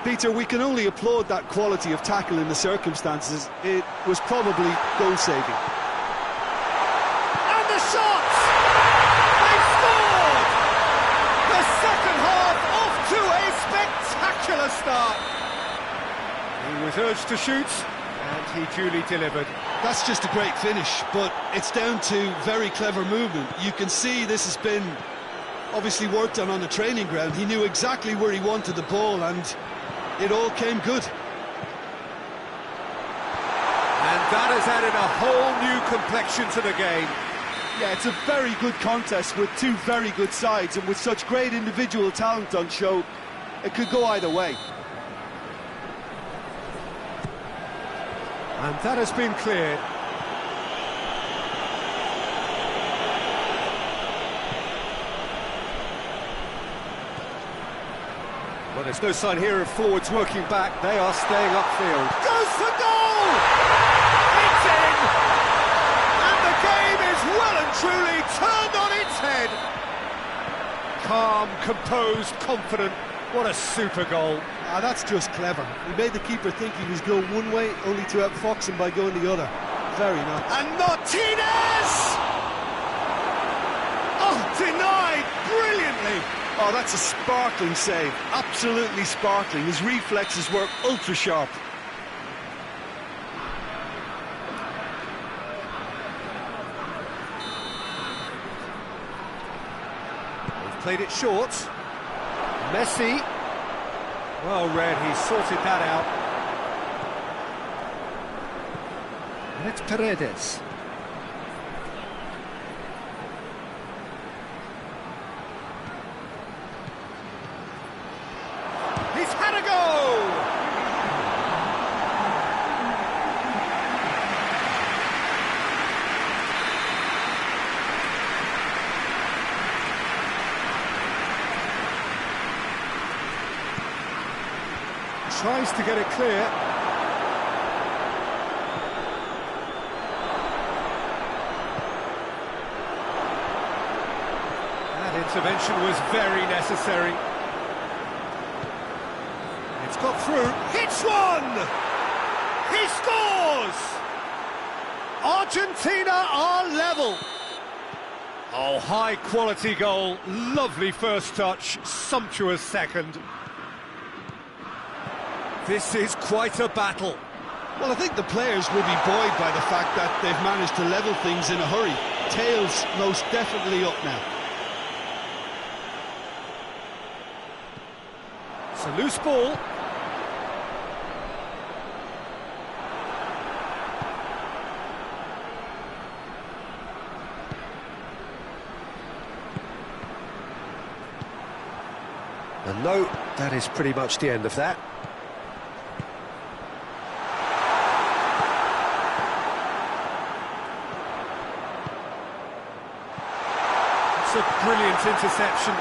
Peter, we can only applaud that quality of tackle in the circumstances. It was probably goal-saving. And the shot! They've scored! The second half off to a spectacular start. He was urged to shoot, and he duly delivered. That's just a great finish, but it's down to very clever movement. You can see this has been obviously worked on the training ground. He knew exactly where he wanted the ball, and it all came good. And that has added a whole new complexion to the game. Yeah, it's a very good contest with two very good sides, and with such great individual talent on show, it could go either way. And that has been cleared. Well, there's no sign here of forwards working back. They are staying upfield. Goes for goal! It's in! And the game is well and truly turned on its head. Calm, composed, confident. What a super goal. That's just clever. He made the keeper think he was going one way, only to outfox him by going the other. Very nice. And Martinez! Oh, denied brilliantly. Oh, that's a sparkling save. Absolutely sparkling. His reflexes were ultra sharp. They've played it short. Messi. Well read, he sorted that out. And it's Paredes. He's had a go! Tries to get it clear. That intervention was very necessary. It's got through. Hits one! He scores! Argentina are level. Oh, high quality goal. Lovely first touch. Sumptuous second. This is quite a battle. Well, I think the players will be buoyed by the fact that they've managed to level things in a hurry. Tails most definitely up now. It's a loose ball. And no, that is pretty much the end of that. interception.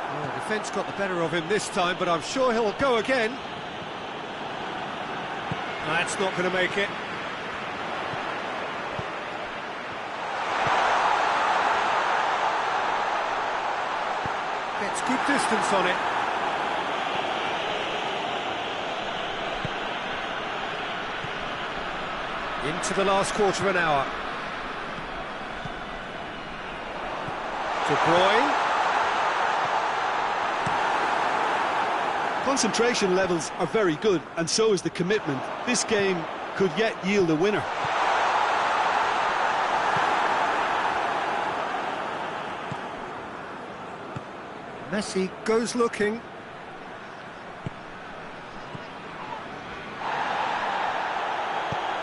Oh, defence got the better of him this time, but I'm sure he'll go again. That's not going to make it. Gets good distance on it. Into the last quarter of an hour. De Bruyne. Concentration levels are very good, and so is the commitment. This game could yet yield a winner. Messi goes looking.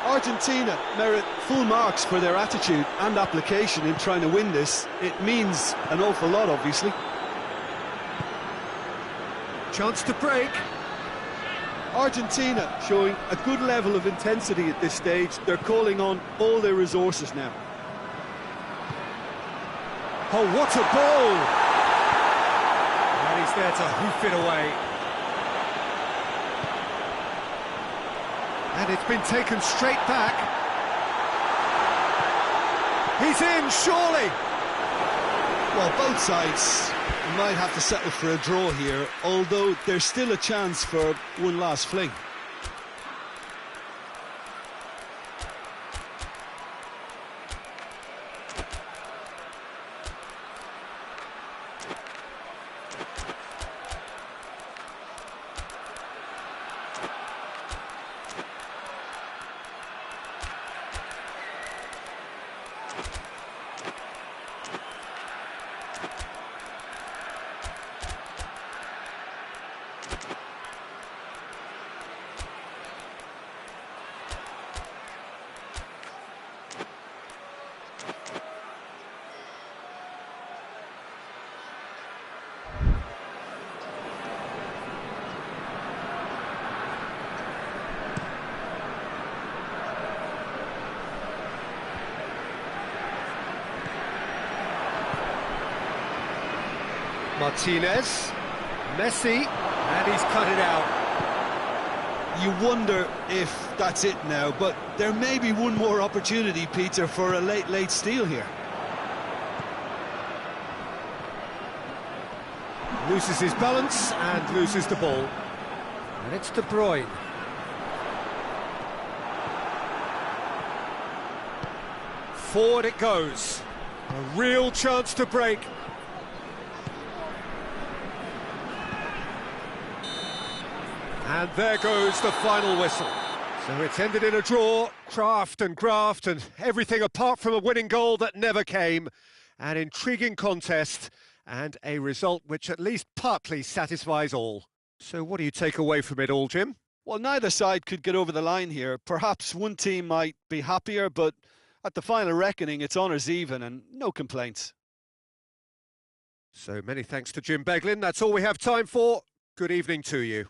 Argentina merit full marks for their attitude and application in trying to win this. It means an awful lot, obviously. Chance to break. Argentina showing a good level of intensity at this stage. They're calling on all their resources now. Oh, what a ball! And he's there to hoof it away. And it's been taken straight back. He's in, surely! Well, both sides might have to settle for a draw here, although there's still a chance for one last fling. Martinez, Messi, and he's cut it out. You wonder if that's it now, but there may be one more opportunity, Peter, for a late steal here. Loses his balance and loses the ball. And it's De Bruyne. Forward it goes. A real chance to break. And there goes the final whistle. So it's ended in a draw, craft and graft and everything apart from a winning goal that never came. An intriguing contest and a result which at least partly satisfies all. So what do you take away from it all, Jim? Well, neither side could get over the line here. Perhaps one team might be happier, but at the final reckoning, it's honours even and no complaints. So many thanks to Jim Beglin. That's all we have time for. Good evening to you.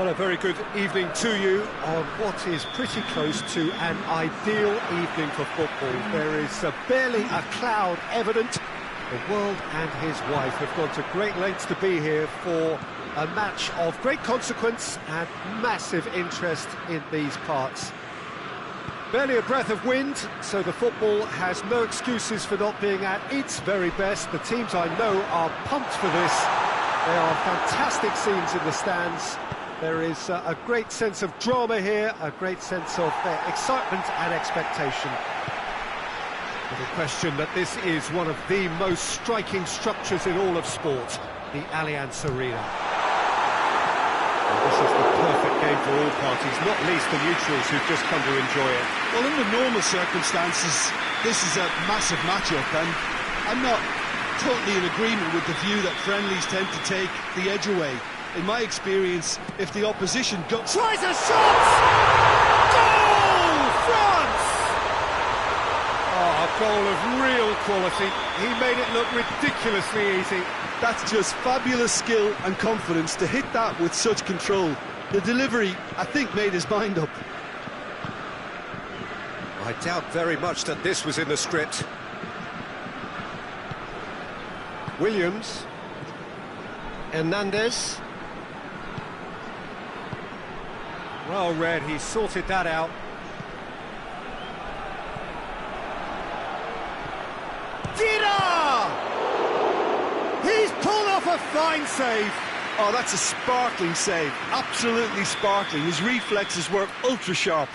Well, a very good evening to you on what is pretty close to an ideal evening for football. There is barely a cloud evident. The world and his wife have gone to great lengths to be here for a match of great consequence and massive interest in these parts. Barely a breath of wind, so the football has no excuses for not being at its very best. The teams I know are pumped for this. There are fantastic scenes in the stands. There is a great sense of drama here, a great sense of excitement and expectation. No question that this is one of the most striking structures in all of sport, the Allianz Arena. And this is the perfect game for all parties, not least the neutrals who've just come to enjoy it. Well, under normal circumstances, this is a massive matchup, and I'm not totally in agreement with the view that friendlies tend to take the edge away. In my experience, if the opposition tries a shot! Goal! France! Oh, a goal of real quality. He made it look ridiculously easy. That's just fabulous skill and confidence to hit that with such control. The delivery, I think, made his mind up. I doubt very much that this was in the script. Williams. Hernandez. Well read, he sorted that out. Dida! He's pulled off a fine save. Oh, that's a sparkling save. Absolutely sparkling. His reflexes were ultra sharp.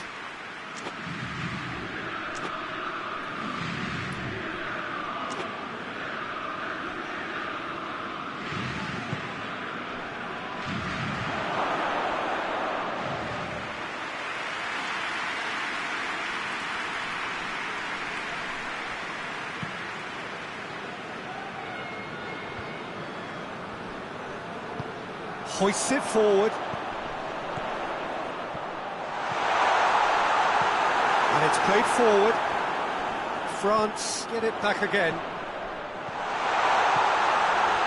Hoists it forward. And it's played forward. France get it back again.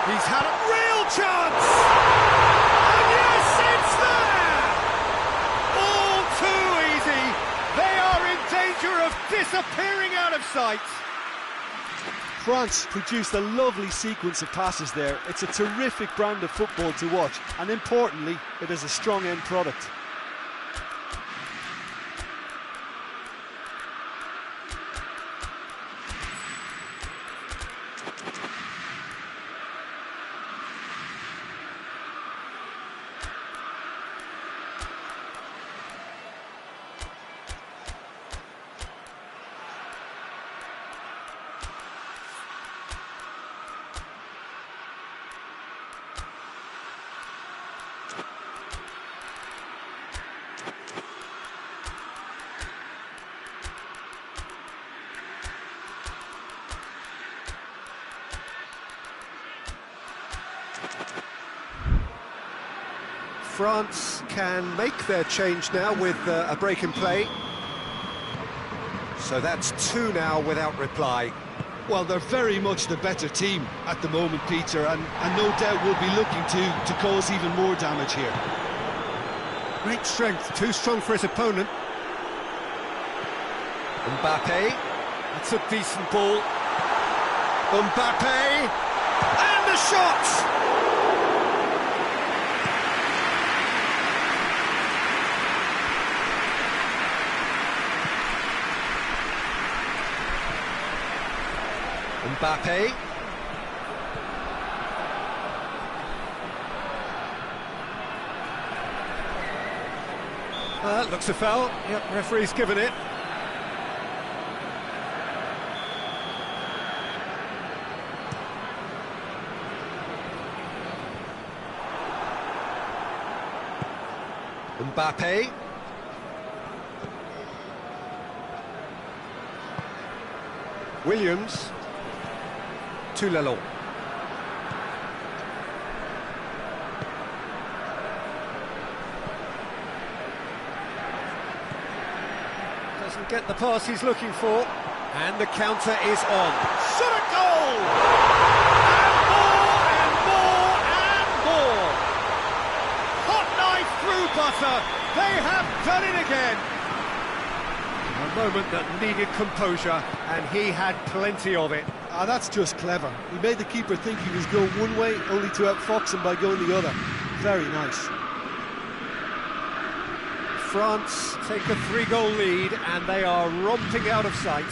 He's had a real chance! And yes, it's there! All too easy. They are in danger of disappearing out of sight. France produced a lovely sequence of passes there. It's a terrific brand of football to watch, and importantly, it is a strong end product. France can make their change now with a break in play. So that's two now without reply. Well, they're very much the better team at the moment, Peter, and no doubt will be looking to cause even more damage here. Great strength, too strong for his opponent. Mbappe, that's a decent ball. Mbappe, and the shot! Mbappe. That looks a foul. Yep, referee's given it. Mbappe. Williams. To Lelon. Doesn't get the pass he's looking for, and the counter is on. Shot a goal! And more, and more, and more! Hot knife through butter. They have done it again. A moment that needed composure, and he had plenty of it. Ah, that's just clever. He made the keeper think he was going one way, only to outfox him by going the other. Very nice. France take a 3-goal lead, and they are romping out of sight.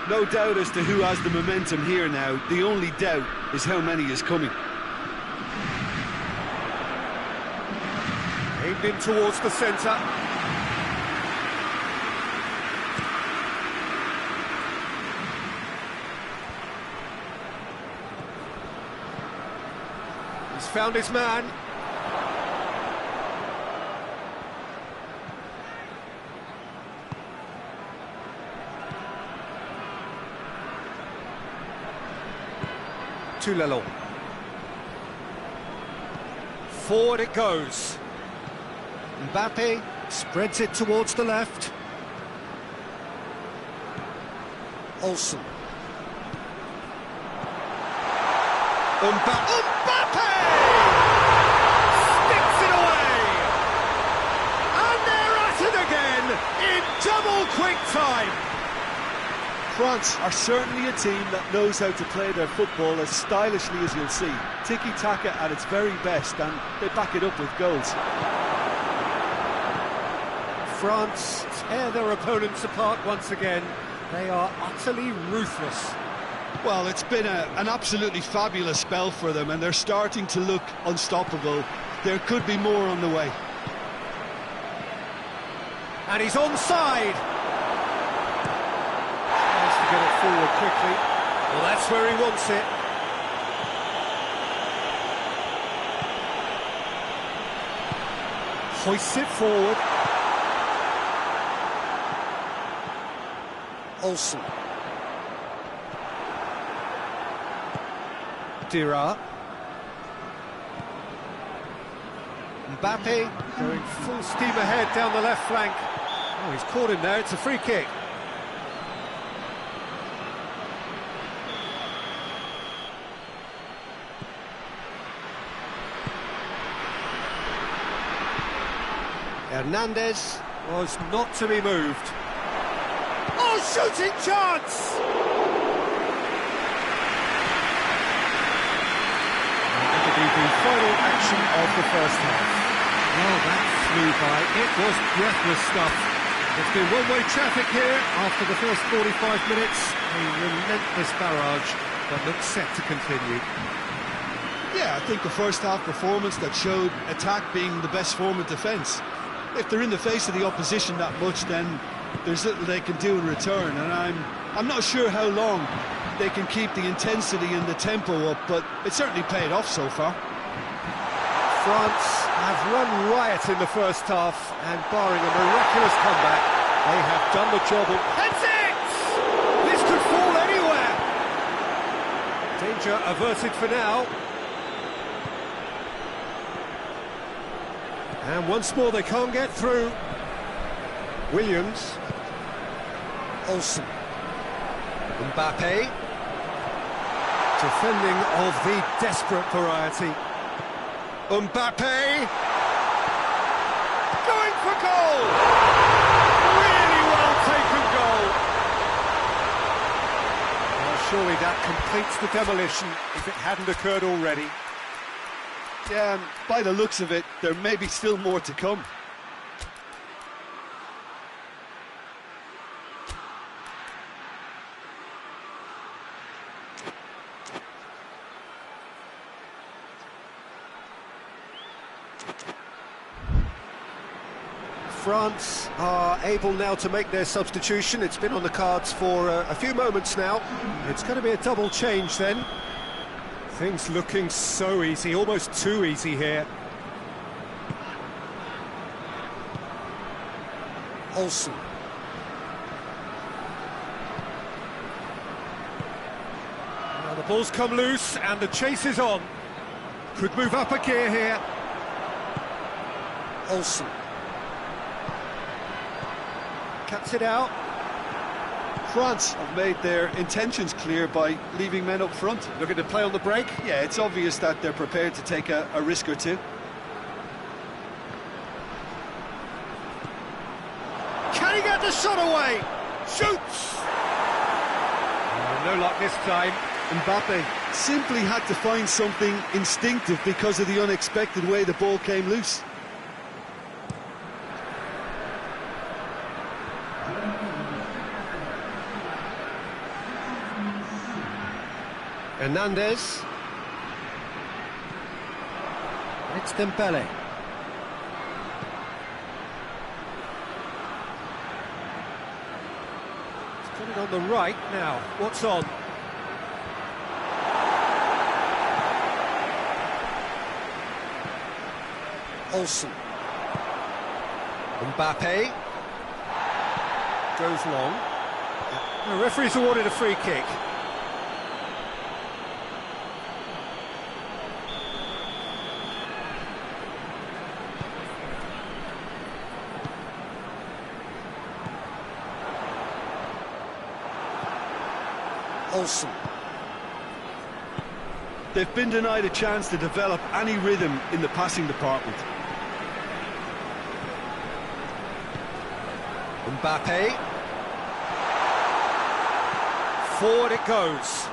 No doubt as to who has the momentum here now. The only doubt is how many is coming. Aimed in towards the centre. He's found his man. Toulelon. Forward it goes. Mbappe spreads it towards the left. Olsen. Mbappe! Sticks it away! And they're at it again in double quick time. France are certainly a team that knows how to play their football as stylishly as you'll see. Tiki-taka at its very best, and they back it up with goals. France tear their opponents apart once again. They are utterly ruthless. Well, it's been an absolutely fabulous spell for them, and they're starting to look unstoppable. There could be more on the way. And he's onside. Tries to get it forward quickly. Well, that's where he wants it. Hoists it forward. Olsen. Dira. Mbappe going full steam ahead down the left flank. Oh, he's caught him there, it's a free kick. Hernandez was not to be moved. Oh, shooting chance! That'll be the final action of the first half. Oh, that flew by. It was breathless stuff. There's been one-way traffic here after the first 45 minutes. A relentless barrage that looks set to continue. Yeah, I think the first half performance that showed attack being the best form of defence. If they're in the face of the opposition that much, then there's little they can do in return, and I'm not sure how long they can keep the intensity and the tempo up, but it certainly paid off so far. France have run riot in the first half, and barring a miraculous comeback, they have done the job. That's it! This could fall anywhere! Danger averted for now. And once more they can't get through. Williams. Olsen. Mbappe. Defending of the desperate variety. Mbappe. Going for goal! Really well taken goal. Well, surely that completes the demolition if it hadn't occurred already. Yeah, by the looks of it, there may be still more to come. France are able now to make their substitution. It's been on the cards for a few moments now. It's going to be a double change then. Things looking so easy, almost too easy here. Olsen. Now the ball's come loose and the chase is on. Could move up a gear here. Olsen. Cuts it out. France have made their intentions clear by leaving men up front. Looking to play on the break. Yeah, it's obvious that they're prepared to take a risk or two. had the shot away! Shoots! No luck this time. Mbappe simply had to find something instinctive because of the unexpected way the ball came loose. Hernandez. It's Dembele. He's got it on the right now. What's on? Olsen. Mbappe. Goes long. The referee's awarded a free kick. Olsen. They've been denied a chance to develop any rhythm in the passing department. Mbappe. Forward it goes.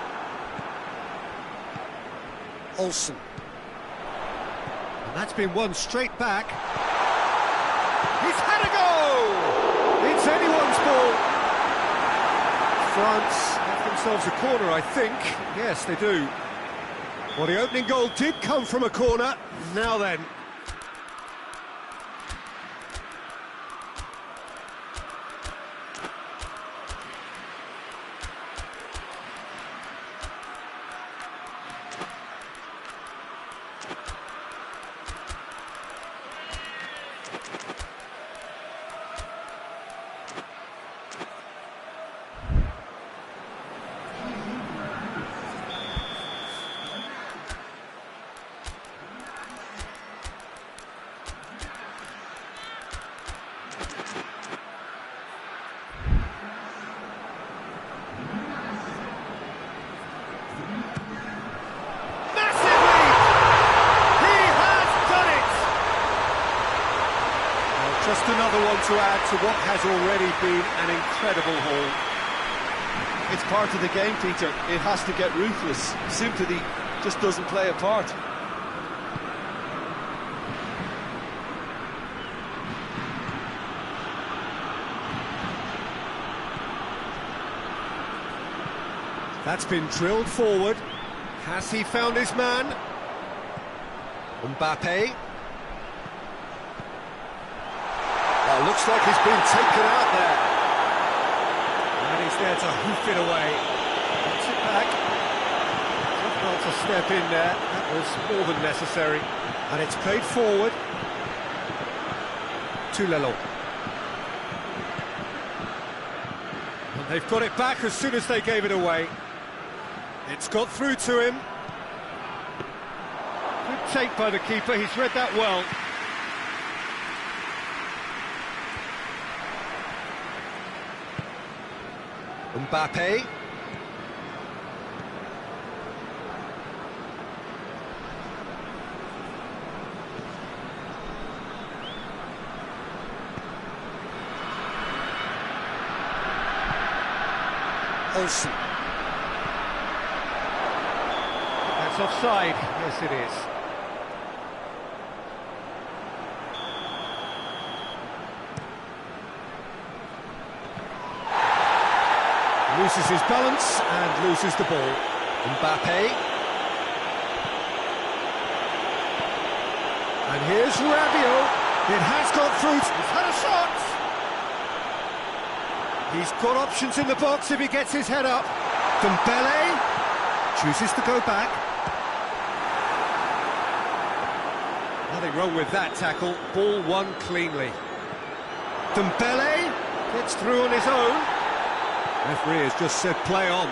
Olsen. And that's been won straight back. He's had a go! It's anyone's ball. France have themselves a corner, I think. Yes, they do. Well, the opening goal did come from a corner. Now then. Just another one to add to what has already been an incredible haul. It's part of the game, Peter. It has to get ruthless. Sympathy just doesn't play a part. That's been drilled forward. Has he found his man? Mbappe. Oh, looks like he's been taken out there. And he's there to hoof it away. Puts it back. Just not to step in there. That was more than necessary. And it's played forward to Lelon. And they've got it back as soon as they gave it away. It's got through to him. Good take by the keeper, he's read that well. Mbappe. Olsen. That's offside. Yes, it is. Loses his balance and loses the ball. Mbappe. And here's Rabiot. It has got through. He's had a shot. He's got options in the box if he gets his head up. Dembele chooses to go back. Nothing wrong with that tackle. Ball won cleanly. Dembele gets through on his own. Referee has just said play on.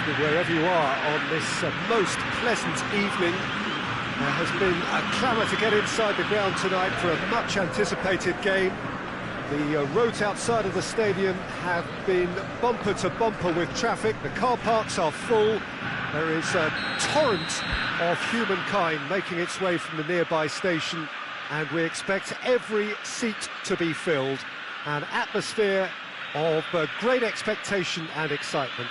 evening, wherever you are, on this most pleasant evening. There has been a clamour to get inside the ground tonight for a much-anticipated game. The roads outside of the stadium have been bumper to bumper with traffic. The car parks are full. There is a torrent of humankind making its way from the nearby station, and we expect every seat to be filled. An atmosphere of great expectation and excitement.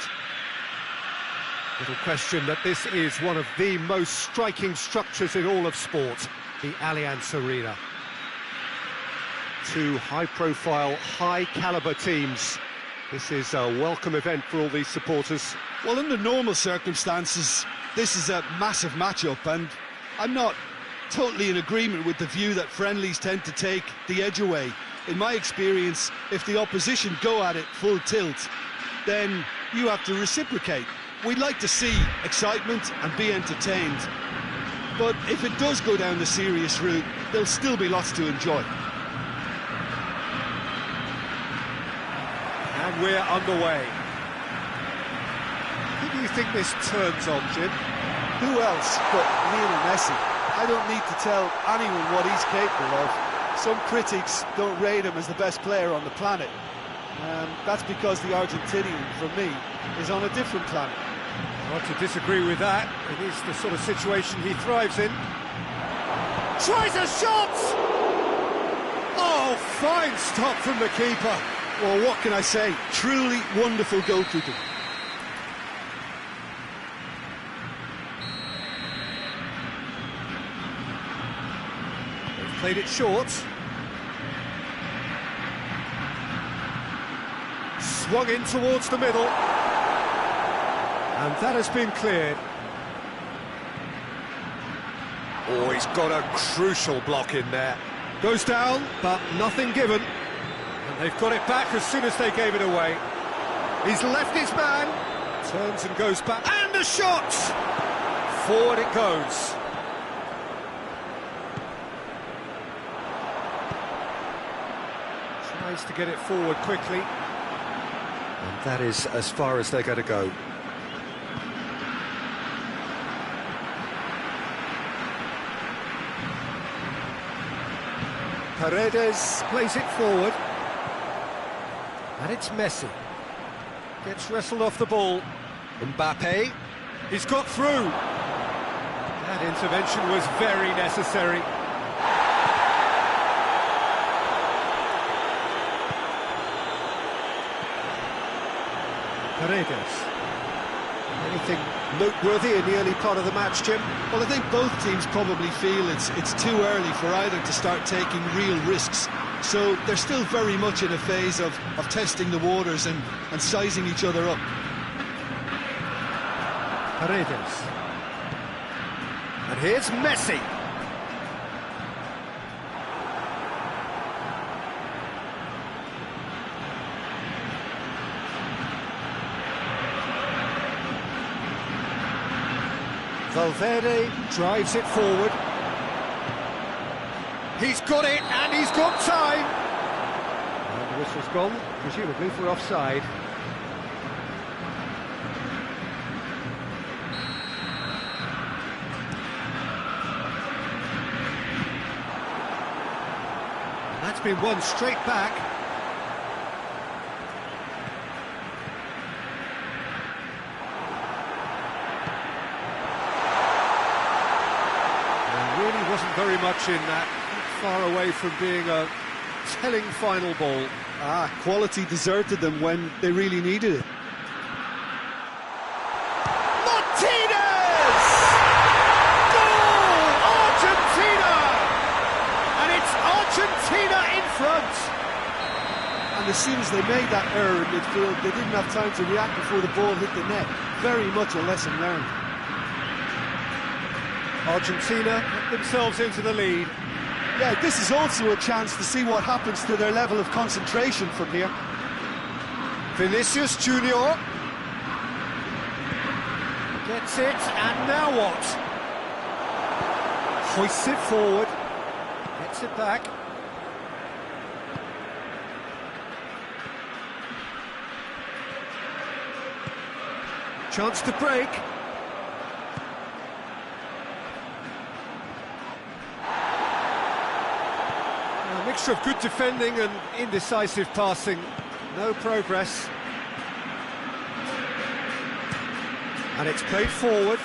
Little question that this is one of the most striking structures in all of sport, the Allianz Arena. Two high-profile, high-caliber teams. This is a welcome event for all these supporters. Well, under normal circumstances, this is a massive matchup, and I'm not totally in agreement with the view that friendlies tend to take the edge away. In my experience, if the opposition go at it full tilt, then you have to reciprocate. We'd like to see excitement and be entertained, but if it does go down the serious route, there'll still be lots to enjoy. And we're underway. Who do you think this turns on, Jim? Who else but Lionel Messi? I don't need to tell anyone what he's capable of. Some critics don't rate him as the best player on the planet. That's because the Argentinian, for me, is on a different planet. Hard to disagree with that. It is the sort of situation he thrives in. Tries a shot! Oh, fine stop from the keeper. Well, what can I say? Truly wonderful goalkeeping. They've played it short. Swung in towards the middle. And that has been cleared. Oh, he's got a crucial block in there. Goes down, but nothing given. And they've got it back as soon as they gave it away. He's left his man. Turns and goes back. And a shot! Forward it goes. Tries to get it forward quickly. And that is as far as they're going to go. Paredes plays it forward. And it's Messi. Gets wrestled off the ball. Mbappe. He's got through. That intervention was very necessary. Paredes. Anything noteworthy in the early part of the match, Jim? Well, I think both teams probably feel it's too early for either to start taking real risks. So they're still very much in a phase of testing the waters and sizing each other up. Paredes. And here's Messi. Valverde drives it forward. He's got it, and he's got time. And the whistle's gone, presumably for offside. That's been won straight back. Wasn't very much in that, far away from being a telling final ball. Quality deserted them when they really needed it. Martinez! Goal! Argentina! And it's Argentina in front! And as soon as they made that error in midfield, they didn't have time to react before the ball hit the net. Very much a lesson learned. Argentina put themselves into the lead. Yeah, this is also a chance to see what happens to their level of concentration from here. Vinicius Junior gets it, and now what? Hoists it forward, gets it back. Chance to break. A mixture of good defending and indecisive passing. No progress. And it's played forward.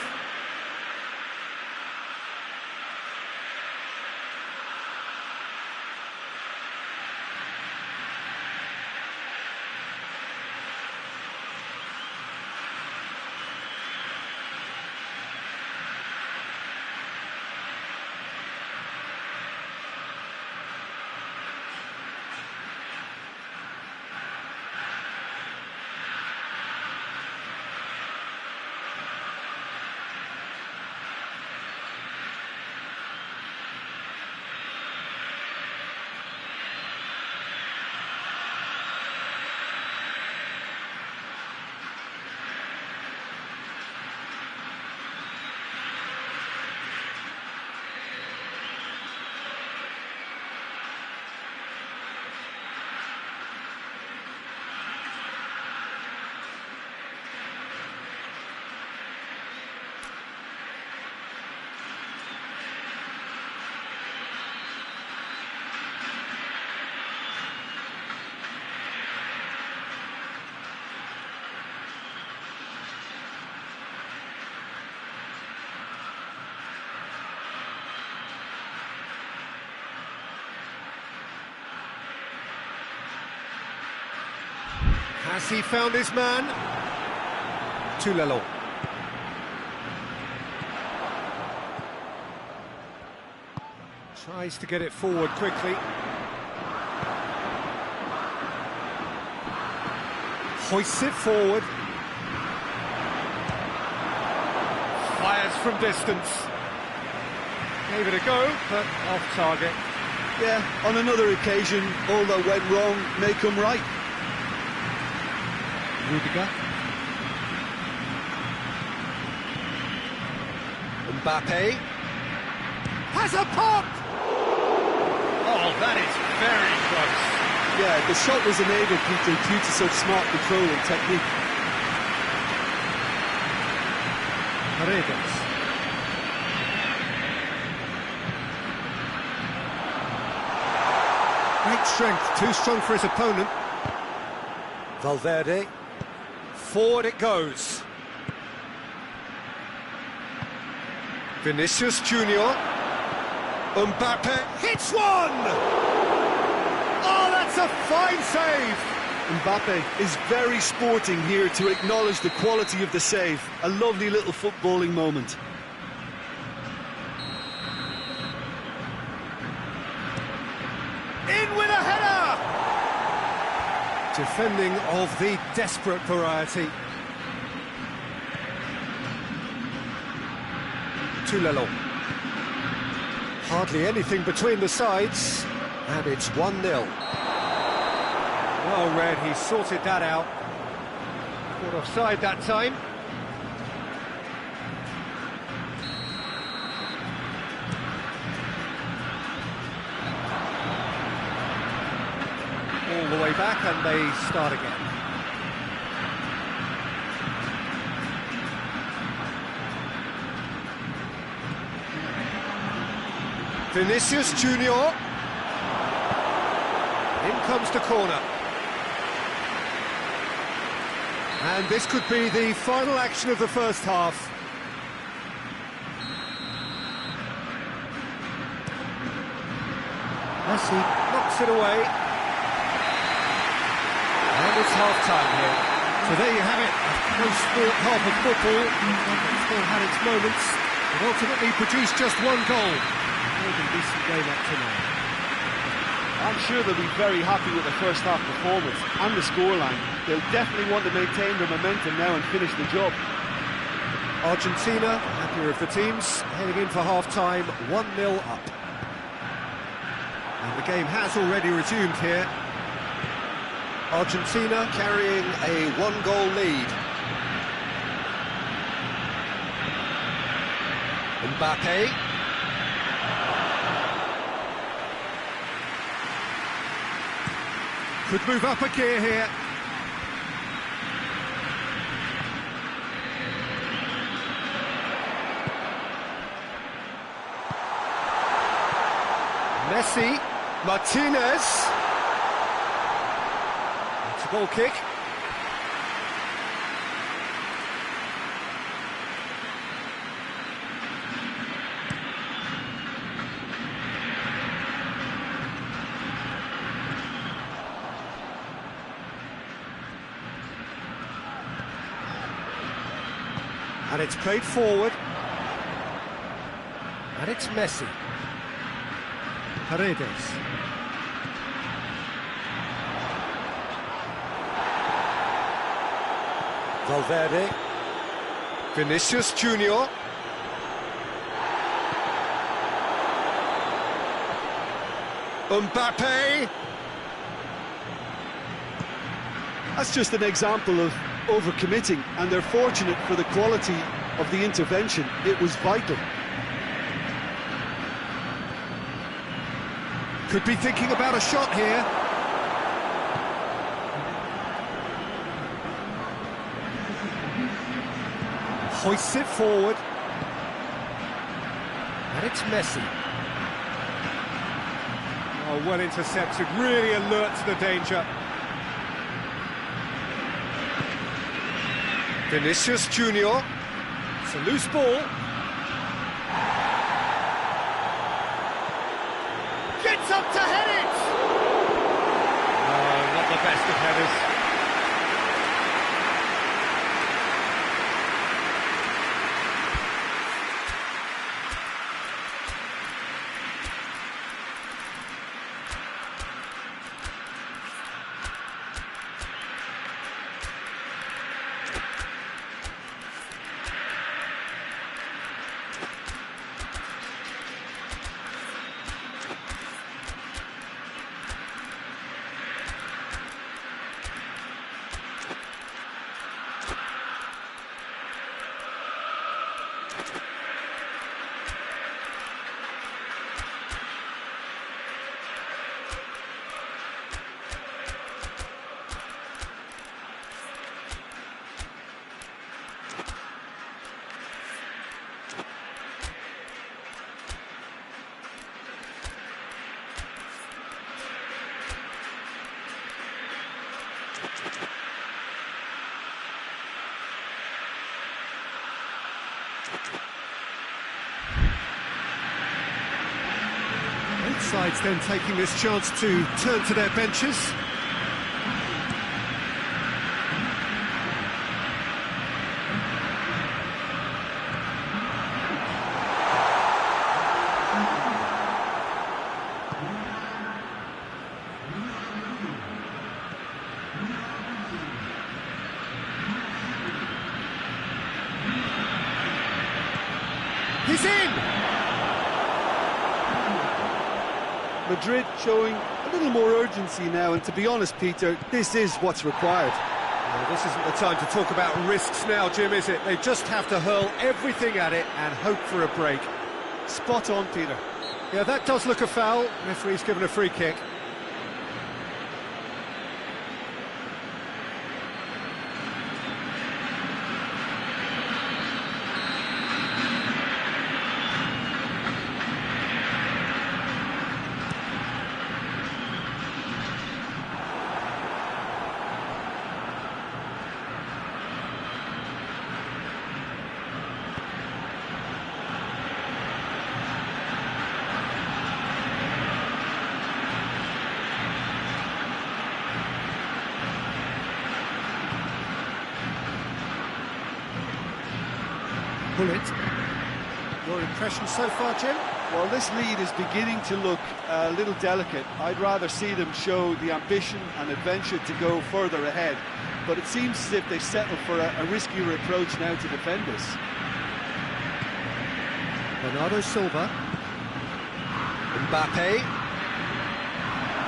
Has he found his man? Tulelo. Tries to get it forward quickly. Hoists it forward. Fires from distance. Gave it a go, but off target. Yeah, on another occasion, all that went wrong may come right. Rudiger. Mbappe. Has a pop! Oh, that is very close. Yeah, the shot was enabled, Peter, due to such smart control and technique. Paredes. Great strength, too strong for his opponent. Valverde. Forward it goes. Vinicius Junior. Mbappe hits one! Oh, that's a fine save! Mbappe is very sporting here to acknowledge the quality of the save. A lovely little footballing moment. In with a header! Defending of the desperate variety. Tulelo. Hardly anything between the sides, and it's 1-0. Well read, he sorted that out. Caught offside that time. All the way back, and they start again. Vinicius Junior. In comes the corner. And this could be the final action of the first half. Messi knocks it away. And it's half-time here. So there you have it, a close-sport half of football. It still had its moments, but ultimately produced just one goal. A decent game up to now. I'm sure they'll be very happy with the first half performance and the scoreline. They'll definitely want to maintain their momentum now and finish the job. Argentina, happier of the teams, heading in for half-time, 1-0 up. And the game has already resumed here. Argentina carrying a one-goal lead. Mbappe. Could move up a gear here. Messi, Martinez. It's a goal kick. And it's played forward. And it's Messi. Paredes. Valverde. Vinicius Junior. Mbappe. That's just an example of overcommitting, and they're fortunate for the quality of the intervention. It was vital. Could be thinking about a shot here. Hoists it forward. And it's Messi. Oh, well intercepted, really alert to the danger. Vinicius Junior. It's a loose ball. Gets up to head it! Oh, not the best of headers. Both sides then taking this chance to turn to their benches. He's in! Madrid showing a little more urgency now, and to be honest, Peter, this is what's required. Well, this isn't the time to talk about risks now, Jim, is it? They just have to hurl everything at it and hope for a break. Spot on, Peter. Yeah, that does look a foul. Referee's given a free kick. Pull it. Your impression so far, Jim? Well, this lead is beginning to look a little delicate. I'd rather see them show the ambition and adventure to go further ahead. But it seems as if they settle for a riskier approach now to defend this. Bernardo Silva. Mbappe.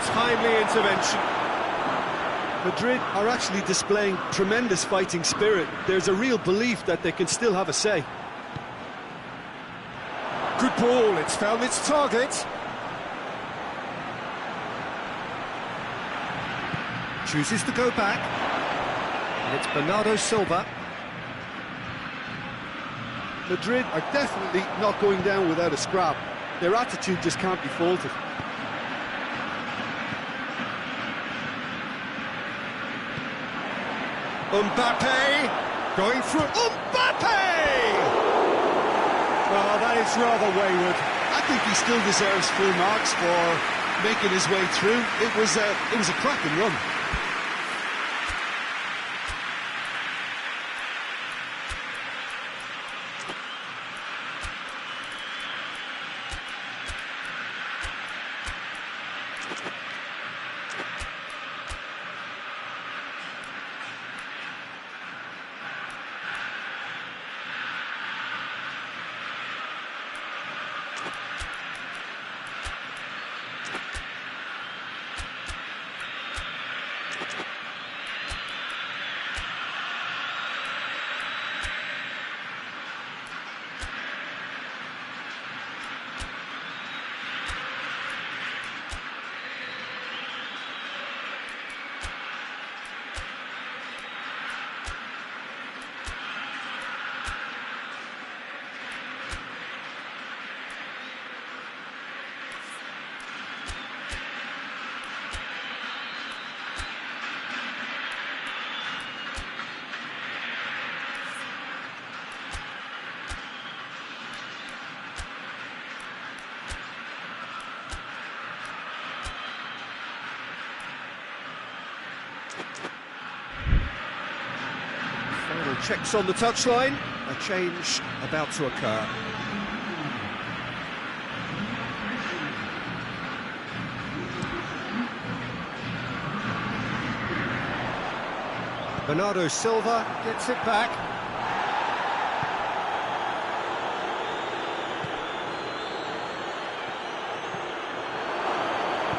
Timely intervention. Madrid are actually displaying tremendous fighting spirit. There's a real belief that they can still have a say. Good ball, it's found its target. Chooses to go back. And it's Bernardo Silva. Madrid are definitely not going down without a scrap. Their attitude just can't be faulted. Mbappe going through. Mbappe! Oh, that is rather wayward. I think he still deserves full marks for making his way through. It was a cracking run. Final checks on the touchline. A change about to occur. Bernardo Silva gets it back.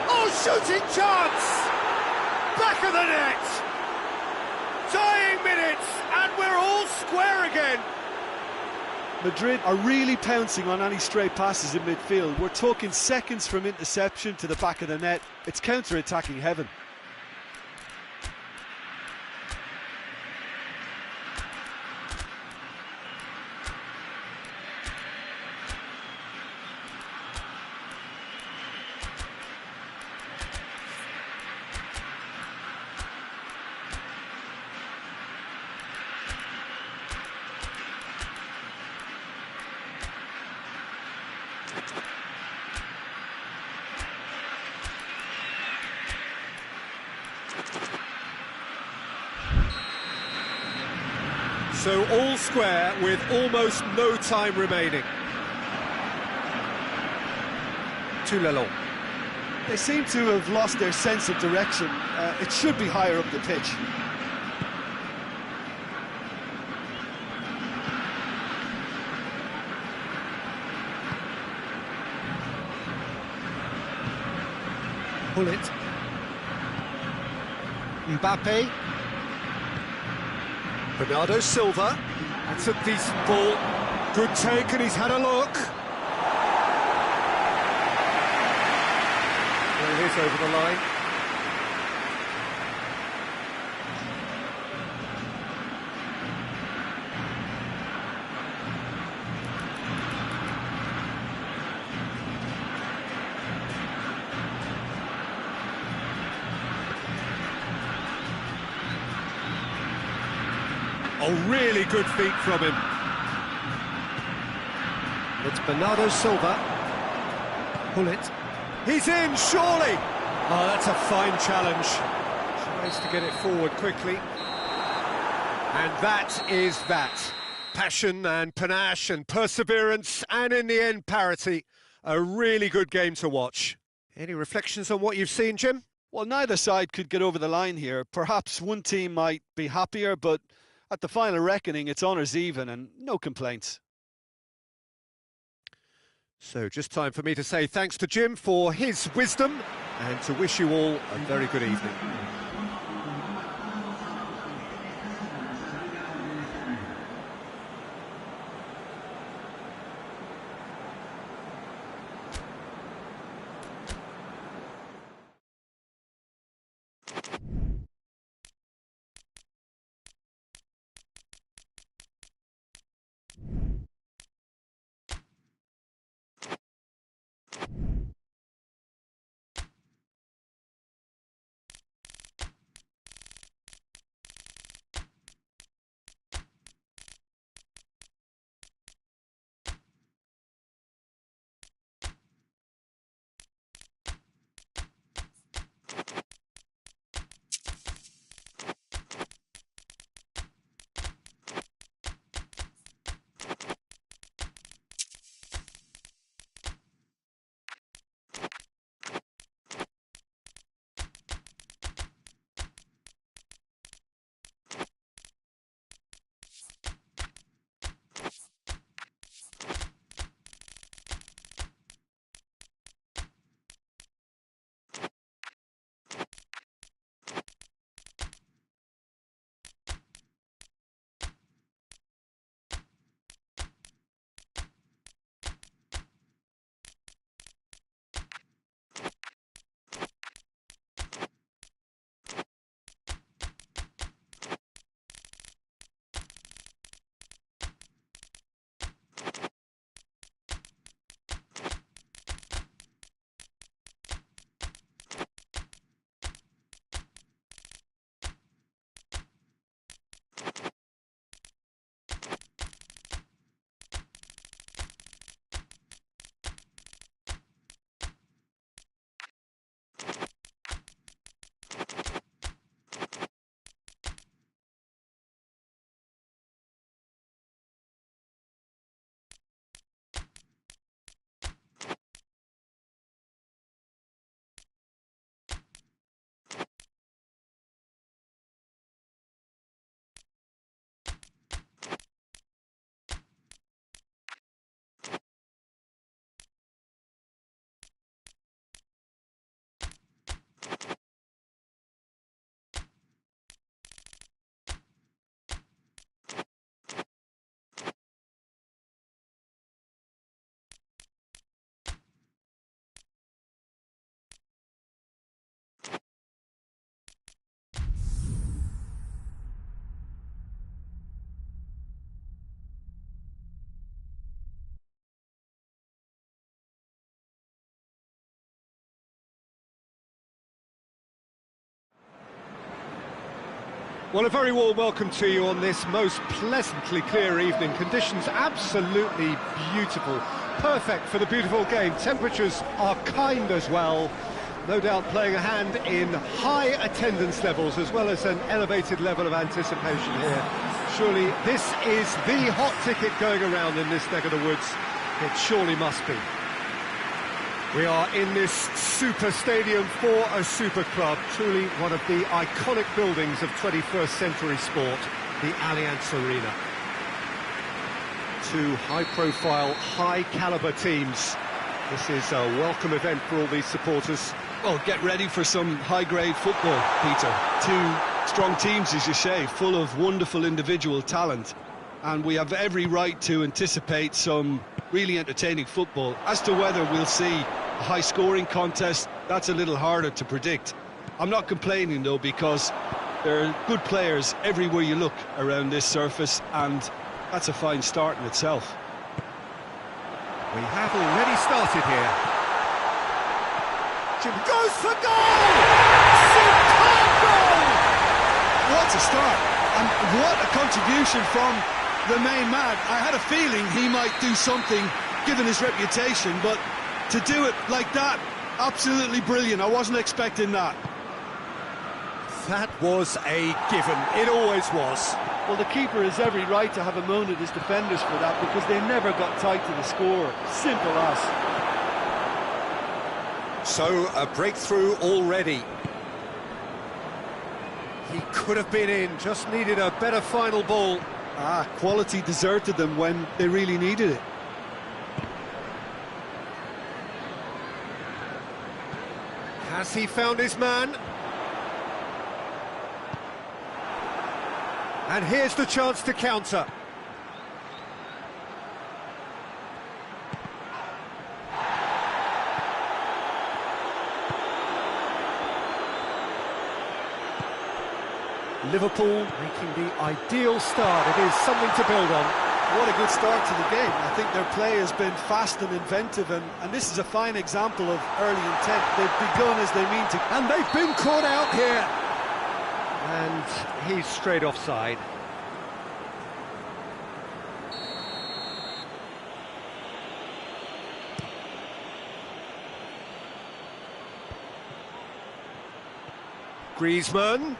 Oh, shooting chance! Back of the net! Dying minutes, and we're all square again. Madrid are really pouncing on any stray passes in midfield. We're talking seconds from interception to the back of the net. It's counter-attacking heaven. So all square with almost no time remaining. Toulon. They seem to have lost their sense of direction. It should be higher up the pitch. Pull it. Mbappe. Bernardo Silva. That's a decent ball. Good take, and he's had a look. There it is over the line. Oh, really good feet from him. It's Bernardo Silva. Pull it. He's in, surely! Oh, that's a fine challenge. Tries to get it forward quickly. And that is that. Passion and panache and perseverance, and in the end, parity. A really good game to watch. Any reflections on what you've seen, Jim? Well, neither side could get over the line here. Perhaps one team might be happier, but at the final reckoning, it's honours even and no complaints. So just time for me to say thanks to Jim for his wisdom and to wish you all a very good evening. Well, a very warm welcome to you on this most pleasantly clear evening. Conditions absolutely beautiful. Perfect for the beautiful game. Temperatures are kind as well. No doubt playing a hand in high attendance levels as well as an elevated level of anticipation here. Surely this is the hot ticket going around in this neck of the woods. It surely must be. We are in this super stadium for a super club, truly one of the iconic buildings of 21st century sport, the Allianz Arena. Two high-profile, high-caliber teams. This is a welcome event for all these supporters. Well, get ready for some high-grade football, Peter. Two strong teams, as you say, full of wonderful individual talent. And we have every right to anticipate some really entertaining football. As to whether we'll see a high-scoring contest, that's a little harder to predict. I'm not complaining, though, because there are good players everywhere you look around this surface, and that's a fine start in itself. We have already started here. Jim goes for goal! Superb goal! What a start, and what a contribution from the main man. I had a feeling he might do something, given his reputation, but to do it like that, absolutely brilliant. I wasn't expecting that. That was a given. It always was. Well, the keeper has every right to have a moan at his defenders for that, because they never got tight to the score. Simple as. So, a breakthrough already. He could have been in, just needed a better final ball. Quality deserted them when they really needed it. Has he found his man? And here's the chance to counter. Liverpool making the ideal start. It is something to build on. What a good start to the game. I think their play has been fast and inventive, and this is a fine example of early intent. They've begun as they mean to. And they've been caught out here. And he's straight offside. Griezmann.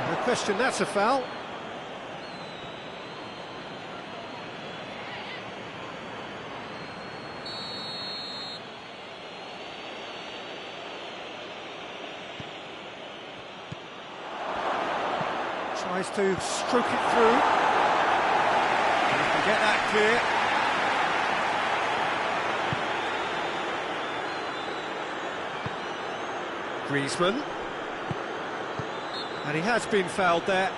No question, that's a foul. Tries to stroke it through. And he can get that clear. Griezmann. And he has been fouled there.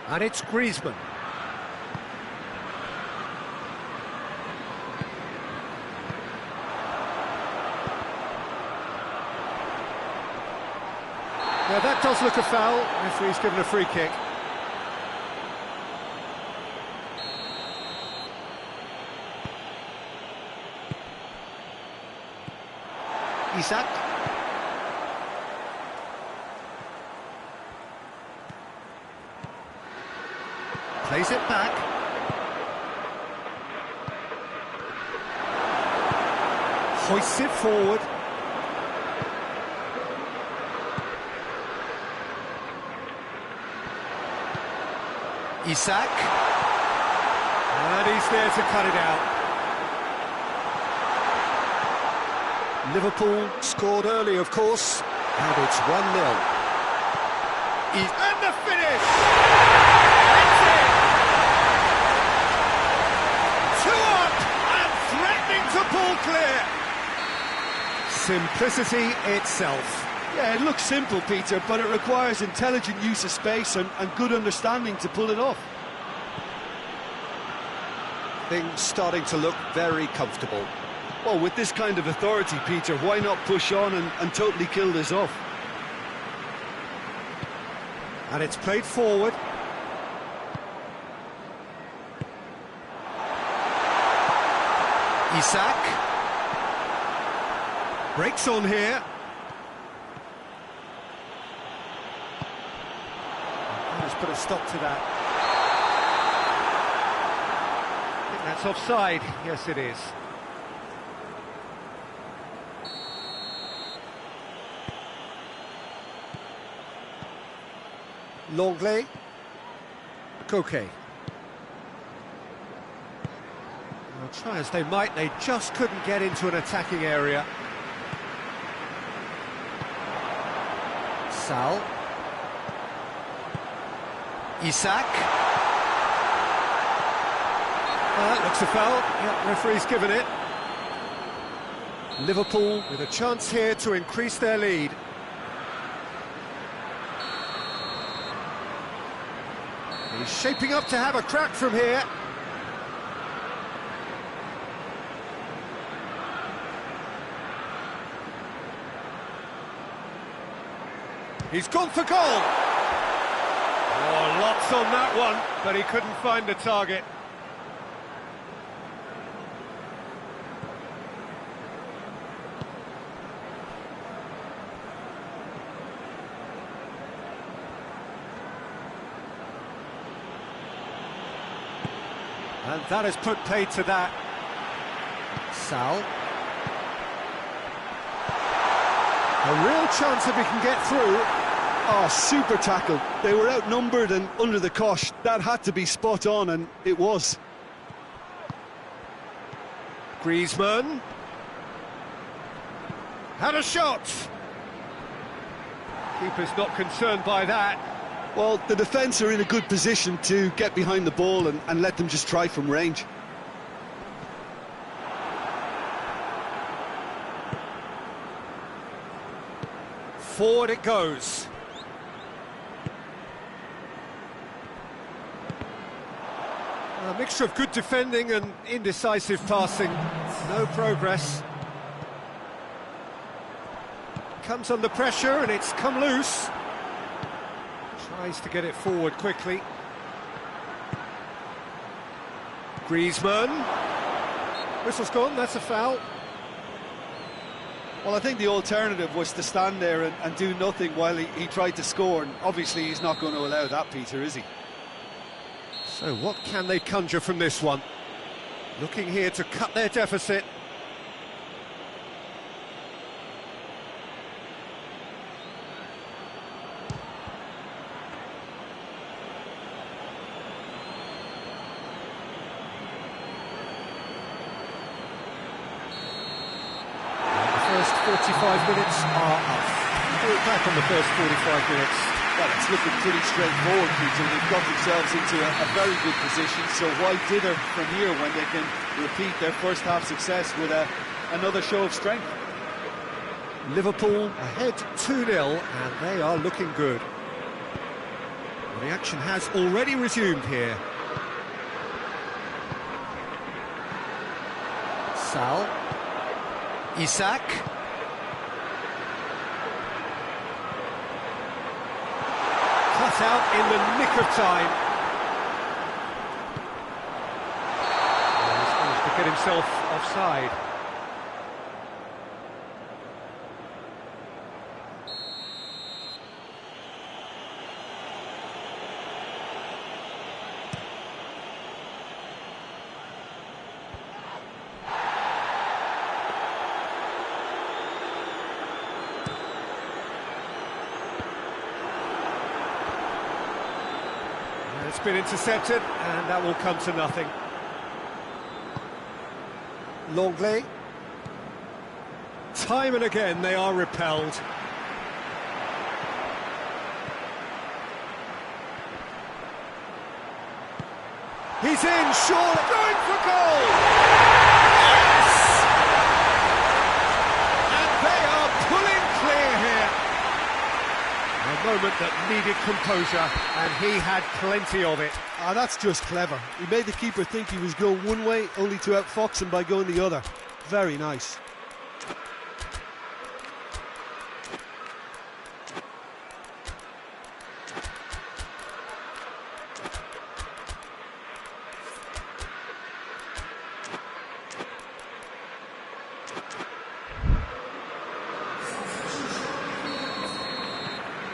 And it's Griezmann. Now that does look a foul. Referee's given a free kick. Isak. Plays it back. Hoists it forward. Isak. And he's there to cut it out. Liverpool scored early, of course, and it's 1-0. And the finish! That's it! 2 up and threatening to pull clear. Simplicity itself. Yeah, it looks simple, Peter, but it requires intelligent use of space and good understanding to pull it off. Things starting to look very comfortable. Well, with this kind of authority, Peter, why not push on and totally kill this off? And it's played forward. Isak. Breaks on here. Let's put a stop to that. I think that's offside. Yes, it is. Longley. Koke. Well, try as they might, they just couldn't get into an attacking area. Sal. Isak. That looks a foul. Yep, referee's given it. Liverpool with a chance here to increase their lead. He's shaping up to have a crack from here. He's gone for goal. Oh, lots on that one, but he couldn't find the target. And that has put paid to that. Sal. A real chance if he can get through. Oh, super tackle. They were outnumbered and under the cosh. That had to be spot on, and it was. Griezmann. Had a shot. Keeper's not concerned by that. Well, the defence are in a good position to get behind the ball and let them just try from range. Forward it goes. A mixture of good defending and indecisive passing. No progress. Comes under pressure and it's come loose. Tries to get it forward quickly. Griezmann. Whistle's gone, that's a foul. Well, I think the alternative was to stand there and do nothing while he tried to score, and obviously he's not going to allow that, Peter, is he? So what can they conjure from this one? Looking here to cut their deficit. The first 45 minutes are up. We're back on the first 45 minutes. Well, it's looking pretty straightforward, Peter. They've got themselves into a very good position, so why dither from here when they can repeat their first half success with another show of strength? Liverpool ahead 2-0 and they are looking good. Well, the action has already resumed here. Sal. Isak. Cut out in the nick of time. He's managed to get himself offside. It's been intercepted, and that will come to nothing. Longley. Time and again, they are repelled. He's in, surely going for goal! Yes! And they are pulling clear here. A moment that needed composure, and he had plenty of it. Ah, that's just clever. He made the keeper think he was going one way, only to outfox him by going the other. Very nice.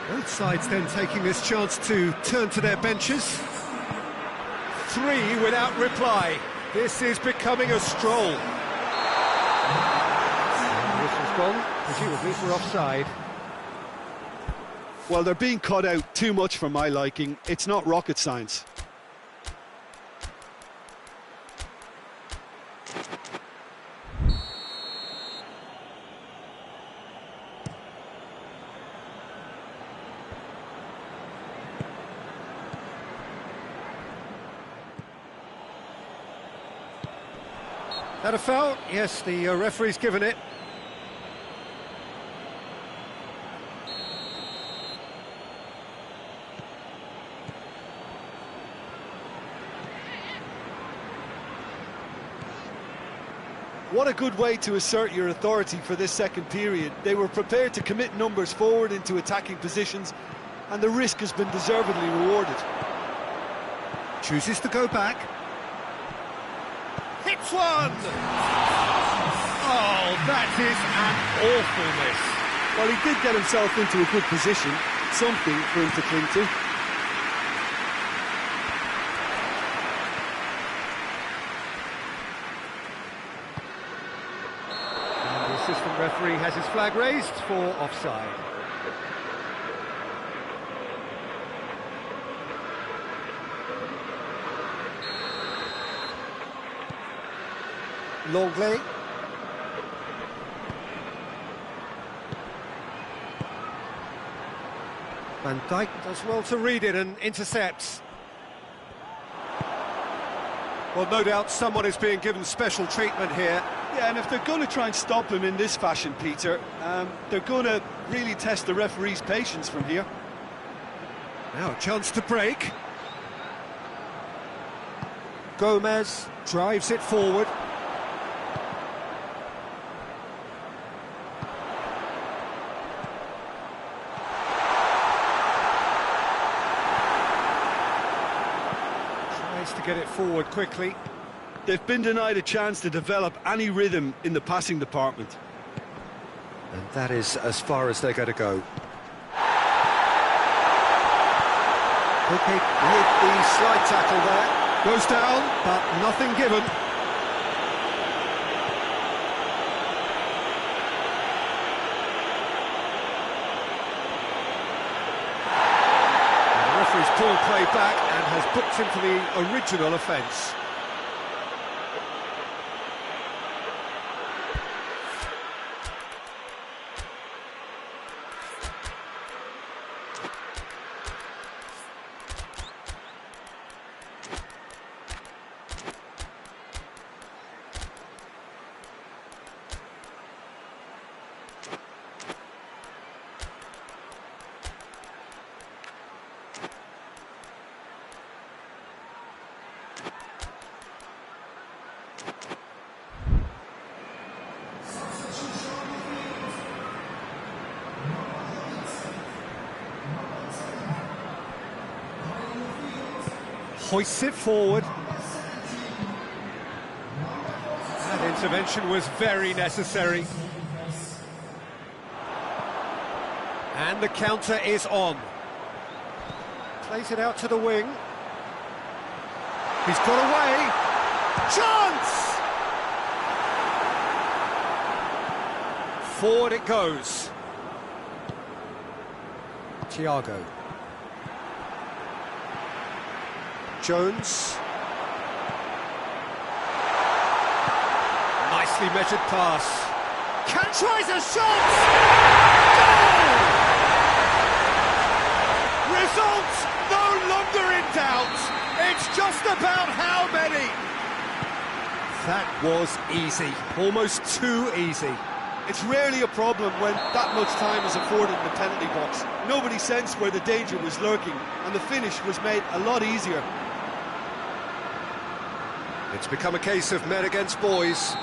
Both sides then taking this chance to turn to their benches. 3 without reply. This is becoming a stroll. This has gone, presumably for offside. Well, they're being cut out too much for my liking. It's not rocket science. That a foul? Yes, the referee's given it. What a good way to assert your authority for this second period. They were prepared to commit numbers forward into attacking positions, and the risk has been deservedly rewarded. Chooses to go back. Hits one! Oh, that is an awful miss. Well, he did get himself into a good position, something for him to cling to. And the assistant referee has his flag raised for offside. Longley. Van Dijk does well to read it and intercepts. Well, no doubt someone is being given special treatment here. Yeah, and if they're going to try and stop him in this fashion, Peter, they're going to really test the referee's patience from here. Now a chance to break. Gomez drives it forward. To get it forward quickly. They've been denied a chance to develop any rhythm in the passing department. And that is as far as they're going to go. Okay, with the slide tackle there. Goes down, but nothing given. And the referee's pulled play back and has booked him for the original offence. Hoists it forward. That intervention was very necessary. And the counter is on. Plays it out to the wing. He's got away. Chance! Forward it goes. Thiago. Jones. Nicely measured pass. Tries a shot! Goal! Results no longer in doubt. It's just about how many. That was easy. Almost too easy. It's rarely a problem when that much time is afforded in the penalty box. Nobody sensed where the danger was lurking, and the finish was made a lot easier. It's become a case of men against boys.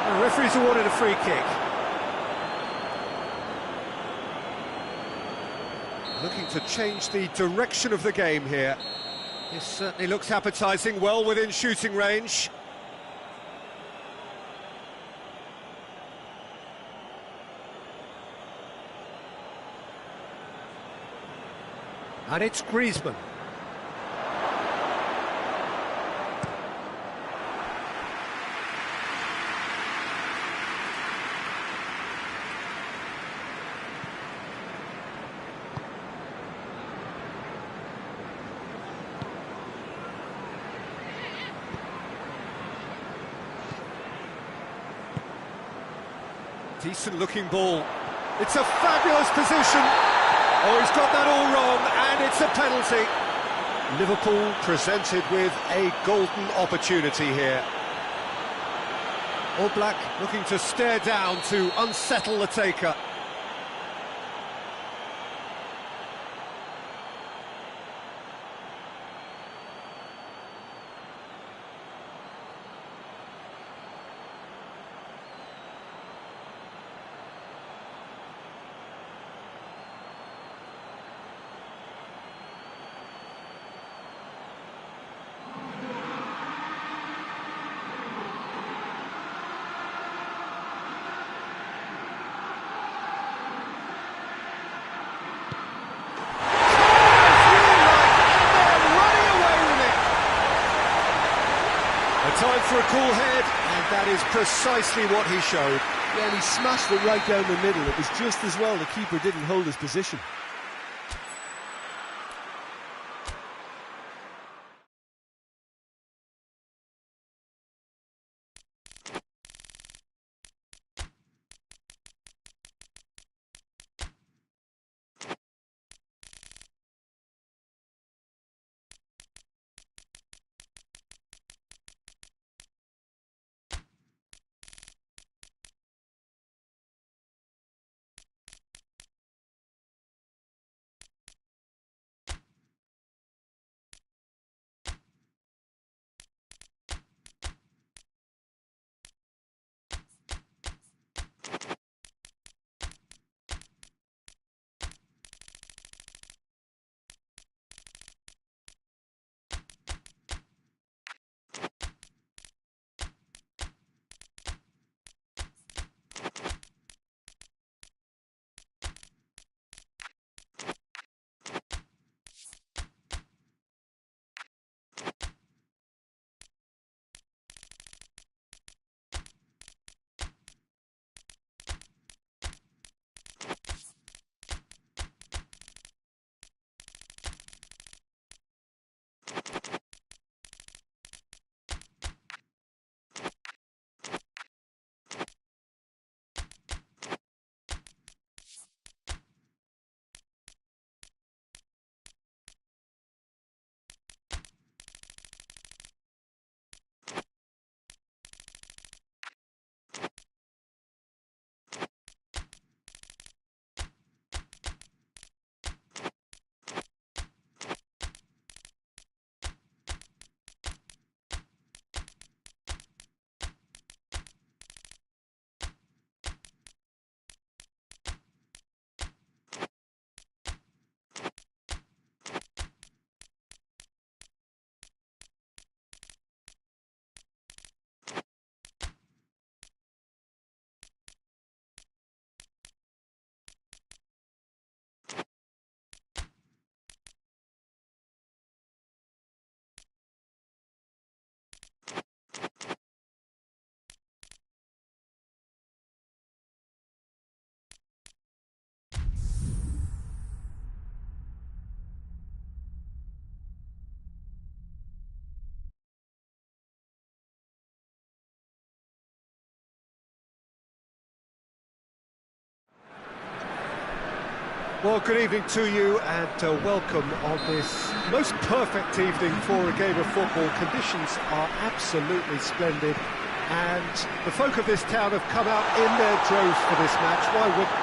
The referee's awarded a free kick. looking to change the direction of the game here. This certainly looks appetising, well within shooting range. And it's Griezmann. Decent looking ball. It's a fabulous position. Oh, he's got that all wrong, and it's a penalty. Liverpool presented with a golden opportunity here. All Black looking to stare down to unsettle the taker. Time for a cool head, and that is precisely what he showed. Yeah, and he smashed it right down the middle. It was just as well the keeper didn't hold his position. Well, good evening to you, and welcome on this most perfect evening for a game of football. Conditions are absolutely splendid, and the folk of this town have come out in their droves for this match. Why wouldn't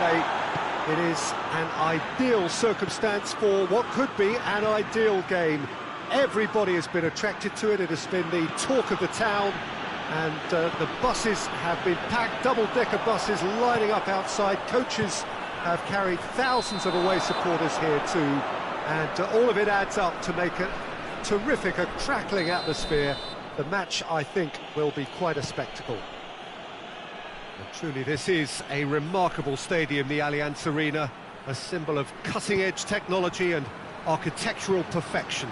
they? It is an ideal circumstance for what could be an ideal game. Everybody has been attracted to it. It has been the talk of the town, and the buses have been packed, double-decker buses lining up outside, coaches have carried thousands of away supporters here too, and all of it adds up to make a terrific, a crackling atmosphere. The match, I think, will be quite a spectacle. And truly, this is a remarkable stadium, the Allianz Arena, a symbol of cutting-edge technology and architectural perfection.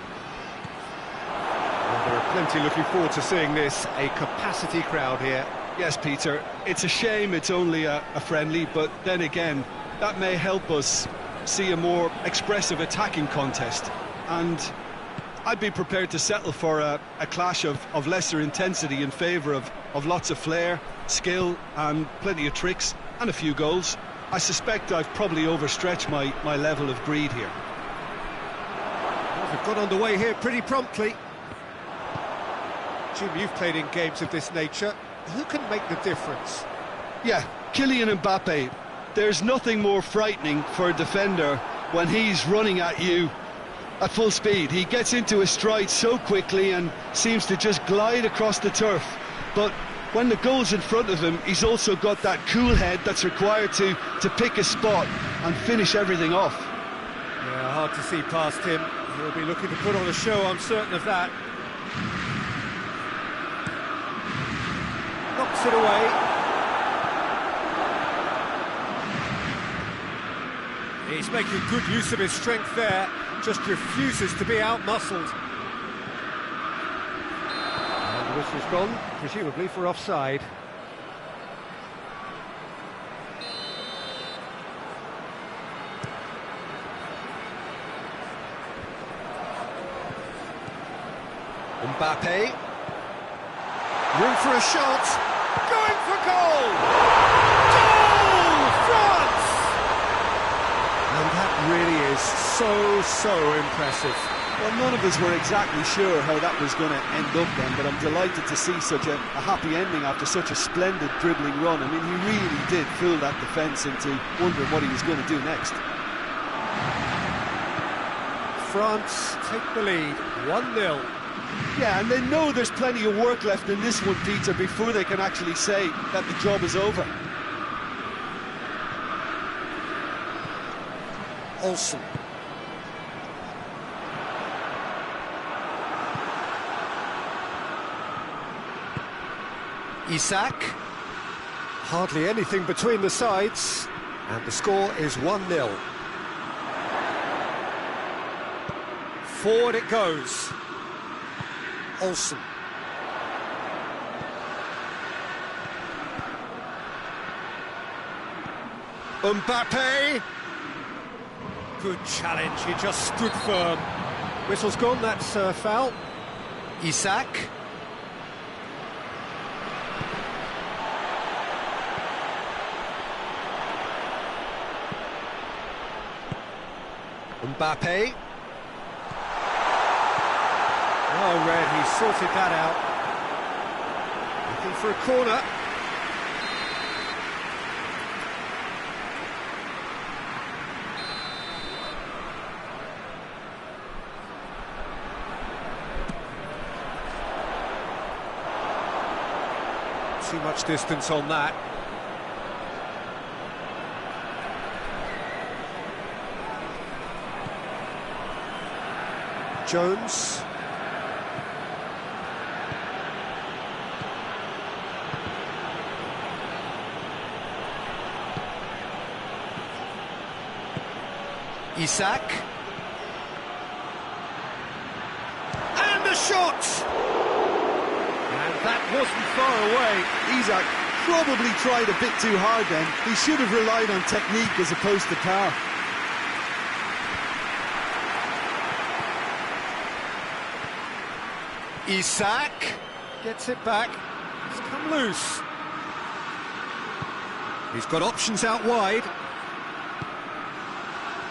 Well, there are plenty looking forward to seeing this, a capacity crowd here. Yes, Peter, it's a shame it's only a friendly, but then again, that may help us see a more expressive attacking contest. And I'd be prepared to settle for a clash of lesser intensity in favour of lots of flair, skill and plenty of tricks and a few goals. I suspect I've probably overstretched my level of greed here. Well, we've got underway here pretty promptly. Jim, you've played in games of this nature. Who can make the difference? Yeah, Kylian Mbappe. There's nothing more frightening for a defender when he's running at you at full speed. He gets into his stride so quickly and seems to just glide across the turf. But when the goal's in front of him, he's also got that cool head that's required to pick a spot and finish everything off. Yeah, hard to see past him. He'll be looking to put on a show, I'm certain of that. Knocks it away. He's making good use of his strength there, just refuses to be out-muscled. And the whistle's gone, presumably for offside. Mbappe. Room for a shot. Going for goal! Goal! France! And that really is so impressive. Well, none of us were exactly sure how that was going to end up then, but I'm delighted to see such a happy ending after such a splendid dribbling run. I mean, he really did fool that defence into wondering what he was going to do next. France take the lead, 1-0. Yeah, and they know there's plenty of work left in this one, Peter, before they can actually say that the job is over. Olsen. Isak. Hardly anything between the sides, and the score is 1-0. Forward it goes. Olsen. Mbappe. Good challenge, he just stood firm. Whistle's gone, that's foul. Isak. Mbappe. Oh, Red, he sorted that out. Looking for a corner. Too much distance on that. Jones. Isak. And the shot! And that wasn't far away. Isak probably tried a bit too hard then. He should have relied on technique as opposed to power. Isak gets it back. It's come loose. He's got options out wide.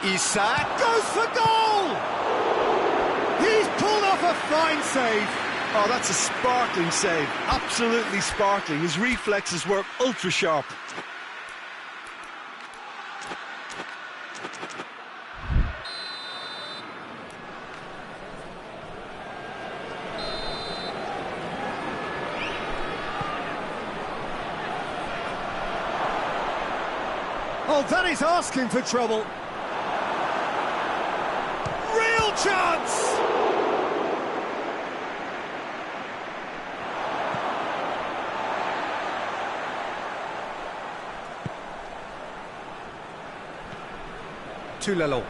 Isak goes for goal! He's pulled off a fine save. Oh, that's a sparkling save. Absolutely sparkling. His reflexes were ultra sharp. Oh, that is asking for trouble. Real chance! Toulon.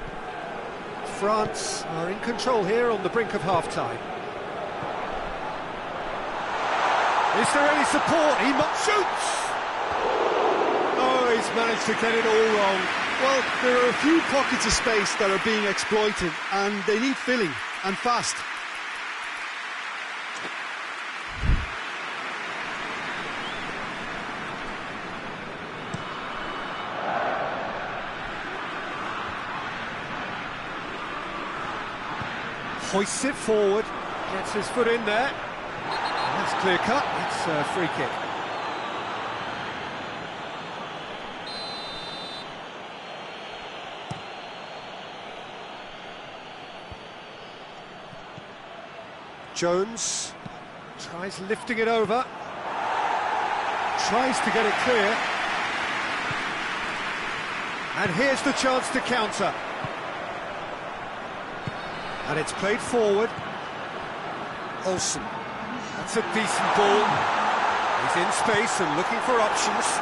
France are in control here on the brink of half-time. Is there any support? He shoots! Oh, he's managed to get it all wrong. Well, there are a few pockets of space that are being exploited, and they need filling, and fast. Hoists it forward, gets his foot in there. That's clear cut, it's a free kick. Jones tries lifting it over, tries to get it clear. And here's the chance to counter. And it's played forward. Olsen. That's a decent ball. He's in space and looking for options.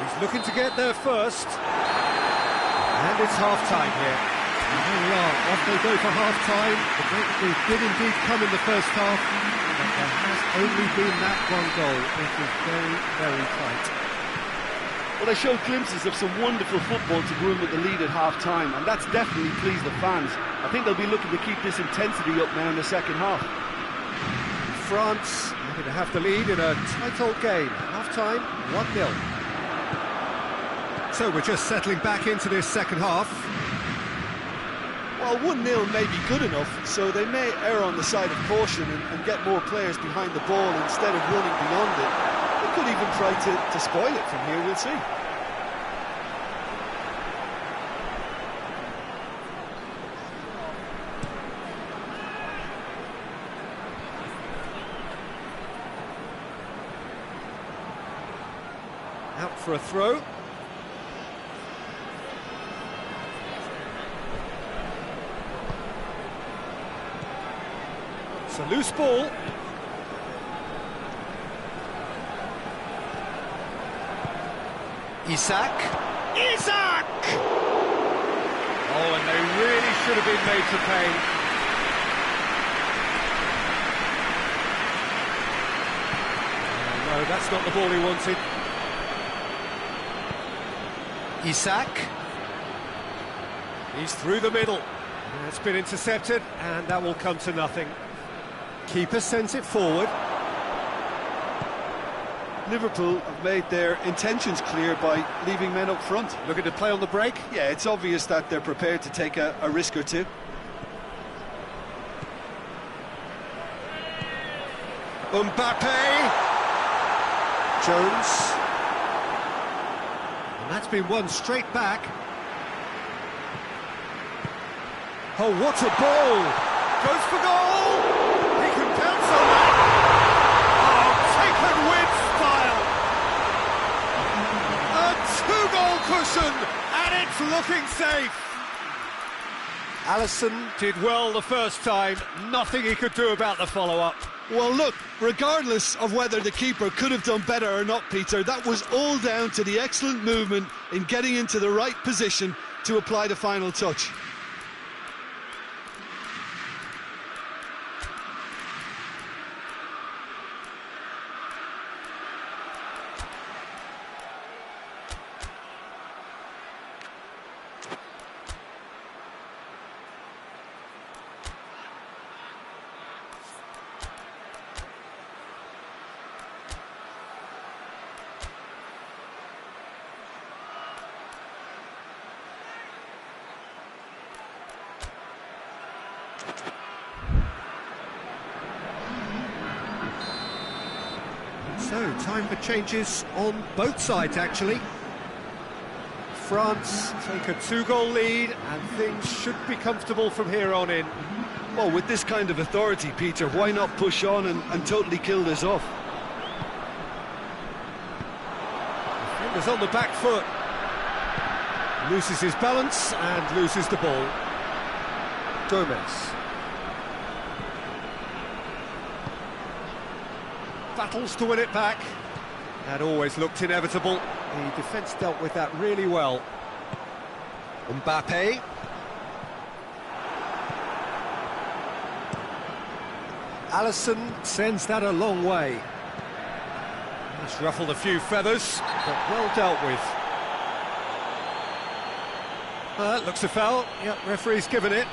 He's looking to get there first. And it's half-time here. And here we are, off they go for half-time. The breakthrough did indeed come in the first half, but there has only been that one goal. It was very, very tight. Well, they showed glimpses of some wonderful football to go in with the lead at half-time, and that's definitely pleased the fans. I think they'll be looking to keep this intensity up now in the second half. France looking to have the lead in a tight old game. Half-time, 1-0. So we're just settling back into this second half. Well, 1-0 may be good enough, so they may err on the side of caution and get more players behind the ball instead of running beyond it. They could even try to spoil it from here, we'll see. Out for a throw. It's a loose ball. Isak! Oh, and they really should have been made to pay. No, that's not the ball he wanted. Isak. He's through the middle. It's been intercepted, and that will come to nothing. Keeper sends it forward. Liverpool have made their intentions clear by leaving men up front. Looking to play on the break. Yeah, it's obvious that they're prepared to take a risk or two. Mbappe! Jones. And that's been won straight back. Oh, what a ball! Goes for goal! He can pounce on that! Oh, taken with style! A two-goal cushion, and it's looking safe! Alisson did well the first time, nothing he could do about the follow-up. Well, look, regardless of whether the keeper could have done better or not, Peter, that was all down to the excellent movement in getting into the right position to apply the final touch. So, time for changes on both sides, actually. France take a two-goal lead, and things should be comfortable from here on in. Well, with this kind of authority, Peter, why not push on and totally kill this off? Defenders on the back foot. Loses his balance and loses the ball. Gomez. Battles to win it back. That always looked inevitable. The defence dealt with that really well. Mbappe. Alisson sends that a long way. That's ruffled a few feathers, but well dealt with. Looks a foul. Yep, referee's given it.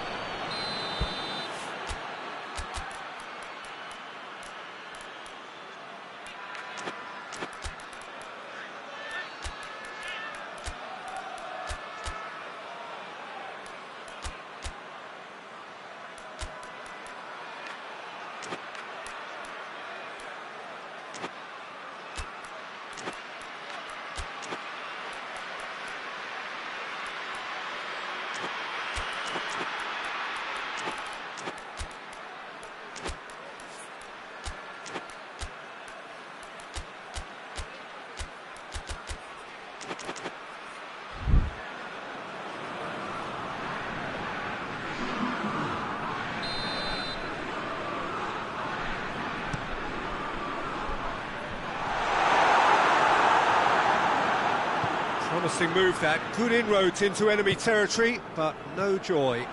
Promising move that, good inroads into enemy territory, but no joy.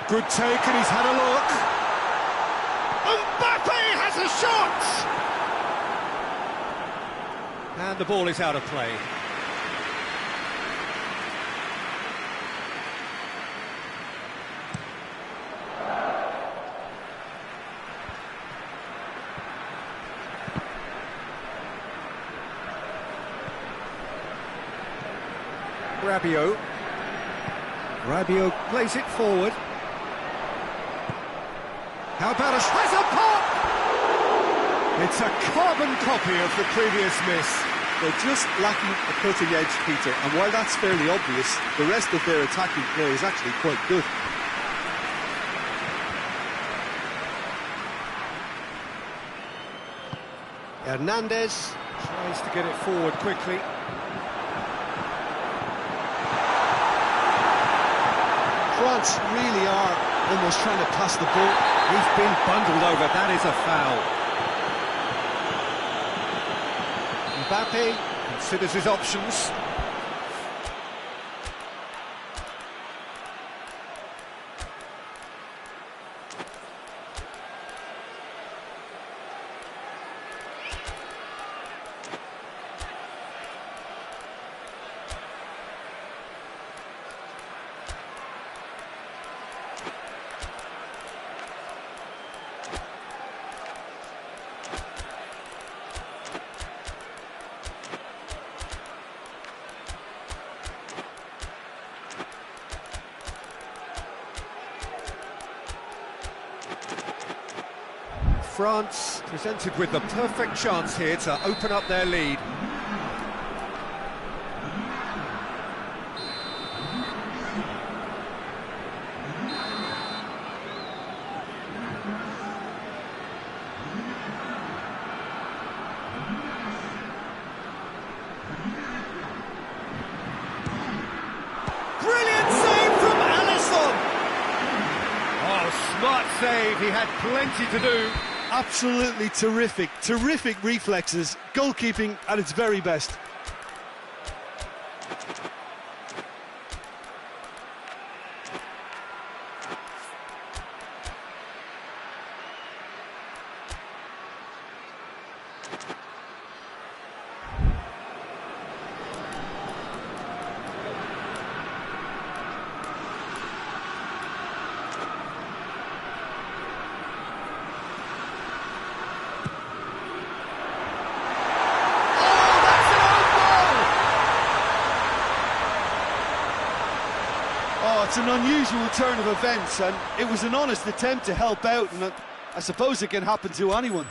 Good take and he's had a look. Mbappe has a shot! And the ball is out of play. Rabiot plays it forward. How about has a pop! It's a carbon copy of the previous miss. They're just lacking a cutting edge, Peter, and while that's fairly obvious, the rest of their attacking play is actually quite good. Hernandez tries to get it forward quickly. France really are almost trying to pass the ball. He's been bundled over, that is a foul. Mbappe considers his options. France presented with the perfect chance here to open up their lead. Brilliant save from Alisson! Oh, smart save, he had plenty to do. Absolutely terrific, terrific reflexes, goalkeeping at its very best. It's an unusual turn of events, and it was an honest attempt to help out, and I suppose it can happen to anyone.